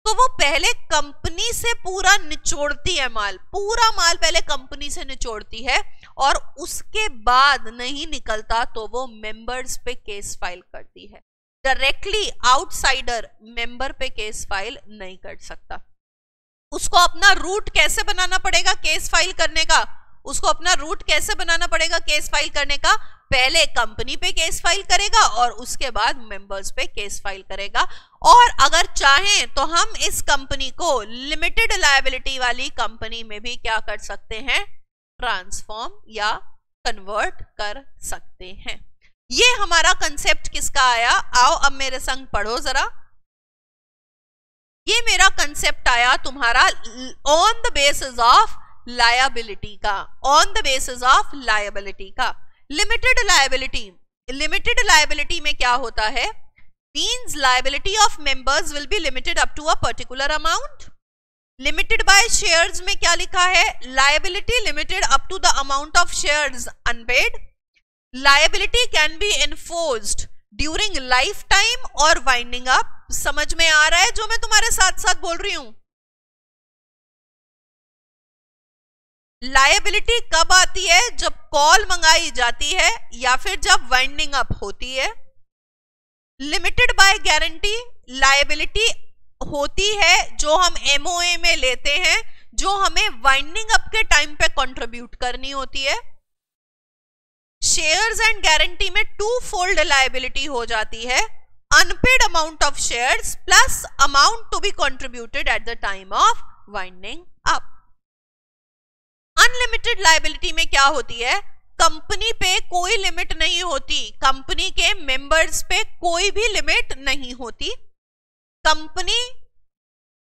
तो वो पहले कंपनी से पूरा निचोड़ती है माल, पूरा माल पहले कंपनी से निचोड़ती है, और उसके बाद नहीं निकलता तो वो मेंबर्स पे केस फाइल करती है। डायरेक्टली आउटसाइडर मेंबर पे केस फाइल नहीं कर सकता। उसको अपना रूट कैसे बनाना पड़ेगा केस फाइल करने का? उसको अपना रूट कैसे बनाना पड़ेगा केस फाइल करने का? पहले कंपनी पे केस फाइल करेगा और उसके बाद मेंबर्स पे केस फाइल करेगा। और अगर चाहें तो हम इस कंपनी को लिमिटेड लायबिलिटी वाली कंपनी में भी क्या कर सकते हैं? ट्रांसफॉर्म या कन्वर्ट कर सकते हैं। ये हमारा कंसेप्ट किसका आया? आओ अब मेरे संग पढ़ो जरा। ये मेरा कंसेप्ट आया तुम्हारा on the basis of liability का, on the basis of liability का। लिमिटेड लायबिलिटी, लिमिटेड लायबिलिटी में क्या होता है? Means liability of members will be limited up to a particular amount. Limited by shares में क्या लिखा है? Liability limited up to the amount of shares unpaid. Liability can be enforced during life time और winding up. समझ में आ रहा है जो मैं तुम्हारे साथ साथ बोल रही हूं? लायबिलिटी कब आती है? जब कॉल मंगाई जाती है या फिर जब वाइंडिंग अप होती है। लिमिटेड बाय गारंटी लायबिलिटी होती है जो हम एमओए में लेते हैं, जो हमें वाइंडिंग अप के टाइम पे कंट्रीब्यूट करनी होती है। शेयर्स एंड गारंटी में टू फोल्ड लायबिलिटी हो जाती है, unpaid amount of shares plus amount to be contributed at the time of winding up. Unlimited liability में क्या होती है? कंपनी पे कोई लिमिट नहीं होती, कंपनी के मेंबर्स पे कोई भी लिमिट नहीं होती। कंपनी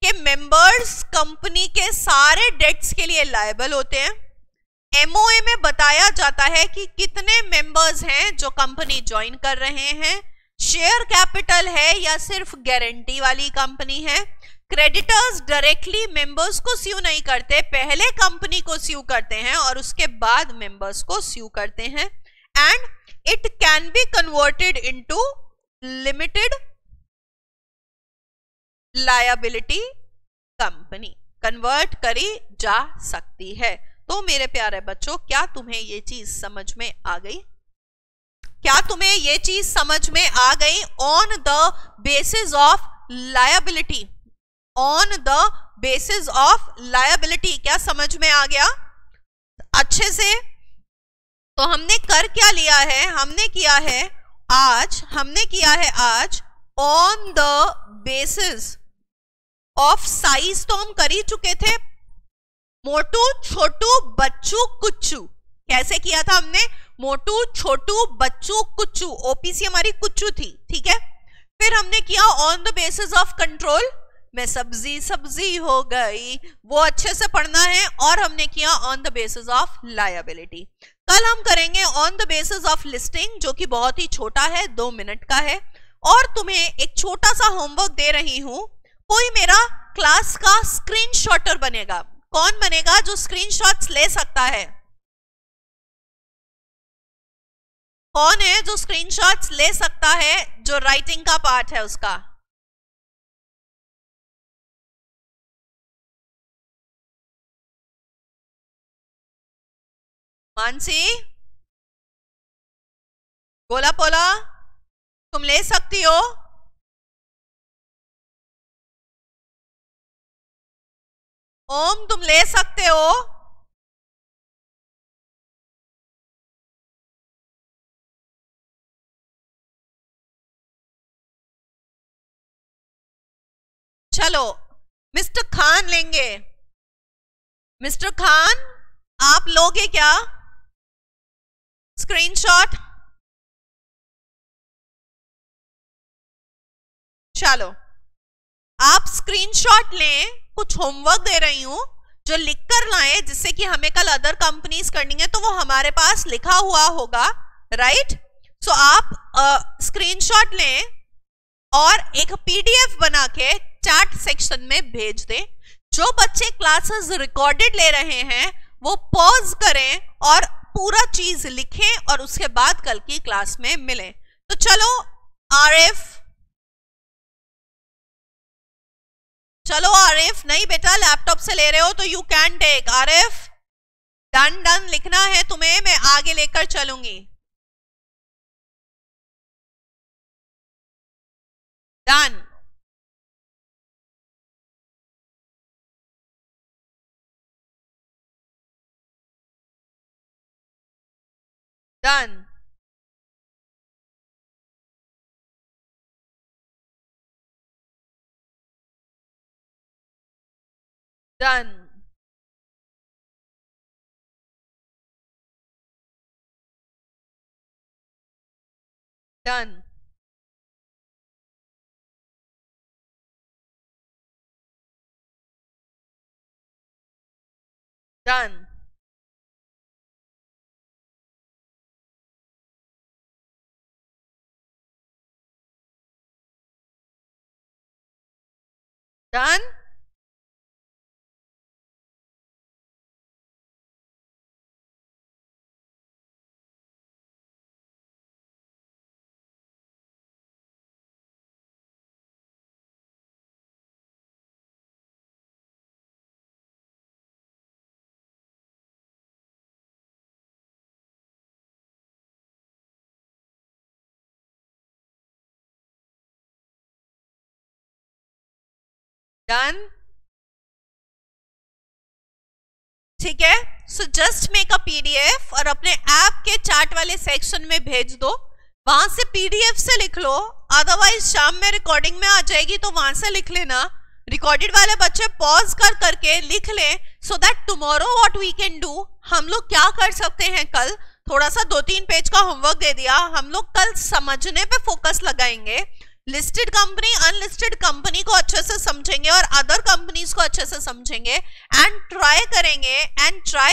के मेंबर्स कंपनी के सारे डेट्स के लिए लायबल होते हैं। एमओए में बताया जाता है कि कितने मेंबर्स हैं जो कंपनी ज्वाइन कर रहे हैं, शेयर कैपिटल है या सिर्फ गारंटी वाली कंपनी है। क्रेडिटर्स डायरेक्टली मेंबर्स को स्यू नहीं करते, पहले कंपनी को स्यू करते हैं और उसके बाद मेंबर्स को स्यू करते हैं। And it can be converted into limited liability company, convert करी जा सकती है। तो मेरे प्यारे बच्चों, क्या तुम्हें ये चीज समझ में आ गई? क्या तुम्हें ये चीज समझ में आ गई? On the basis of liability, on the basis of liability क्या समझ में आ गया अच्छे से? तो हमने कर क्या लिया है? हमने किया है आज on the basis of size तो हम कर ही चुके थे, मोटू छोटू बच्चू कुच्चू। कैसे किया था हमने? मोटू छोटू बच्चू कुच्चू, ओपीसी हमारी कुच्चू थी, ठीक है। फिर हमने किया on the basis of control, मैं सब्जी सब्जी हो गई, वो अच्छे से पढ़ना है। और हमने किया on the basis of liability. कल हम करेंगे on the basis of listing, जो कि बहुत ही छोटा है, 2 मिनट का है। और तुम्हें एक छोटा सा होमवर्क दे रही हूं, कोई मेरा क्लास का स्क्रीनशॉटर बनेगा। कौन बनेगा जो स्क्रीनशॉट्स ले सकता है? कौन है जो स्क्रीनशॉट्स ले सकता है, जो राइटिंग का पार्ट है उसका? मानसी, गोला पोला, तुम ले सकती हो? ओम, तुम ले सकते हो? चलो, मिस्टर खान लेंगे। मिस्टर खान, आप लोगे क्या स्क्रीनशॉट? चलो, आप स्क्रीनशॉट लें। कुछ होमवर्क दे रही हूं जो लिख कर लाएं, जिससे कि हमें कल अदर कंपनीज करनी है तो वो हमारे पास लिखा हुआ होगा, राइट। सो आप स्क्रीनशॉट लें और एक पीडीएफ बना के चैट सेक्शन में भेज दें। जो बच्चे क्लासेस रिकॉर्डेड ले रहे हैं वो पॉज करें और पूरा चीज लिखें और उसके बाद कल की क्लास में मिलें। तो चलो आरिफ नहीं बेटा, लैपटॉप से ले रहे हो तो you can take. Arif done done लिखना है तुम्हें, मैं आगे लेकर चलूंगी। Done. Done. Done. Done. Done. Done. Done. ठीक है। So just make a PDF और अपने ऐप के चैट वाले सेक्शन में भेज दो। वहां से पीडीएफ से लिख लो, अदरवाइज शाम में रिकॉर्डिंग में आ जाएगी तो वहां से लिख लेना। रिकॉर्डेड वाले बच्चे पॉज कर करके लिख लें, so that tomorrow what we can do, हम लोग क्या कर सकते हैं कल, थोड़ा सा 2-3 पेज का होमवर्क दे दिया, हम लोग कल समझने पे फोकस लगाएंगे। लिस्टेड कंपनी अनलिस्टेड कंपनी को अच्छे से समझेंगे और अदर कंपनीज को अच्छे से समझेंगे एंड ट्राई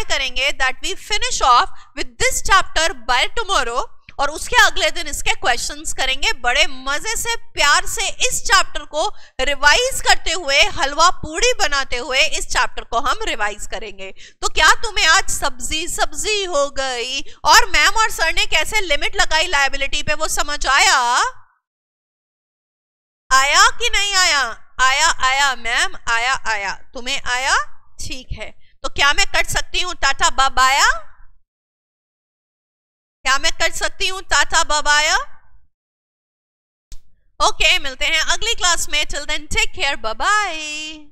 करेंगे that we finish off with this chapter by tomorrow. और उसके अगले दिन इसके क्वेश्चंस करेंगे बड़े मजे से, प्यार से इस चैप्टर को रिवाइज करते हुए, हलवा पूड़ी बनाते हुए इस चैप्टर को हम रिवाइज करेंगे। तो क्या तुम्हें आज सब्जी हो गई और मैम और सर ने कैसे लिमिट लगाई लायबिलिटी पे वो समझ आया कि नहीं आया? आया मैम, आया तुम्हें आया? ठीक है। तो क्या मैं कर सकती हूं टाटा बाबाया? क्या मैं कर सकती हूं टाटा बाबाया? ओके, मिलते हैं अगली क्लास में। Till then take care, bye bye.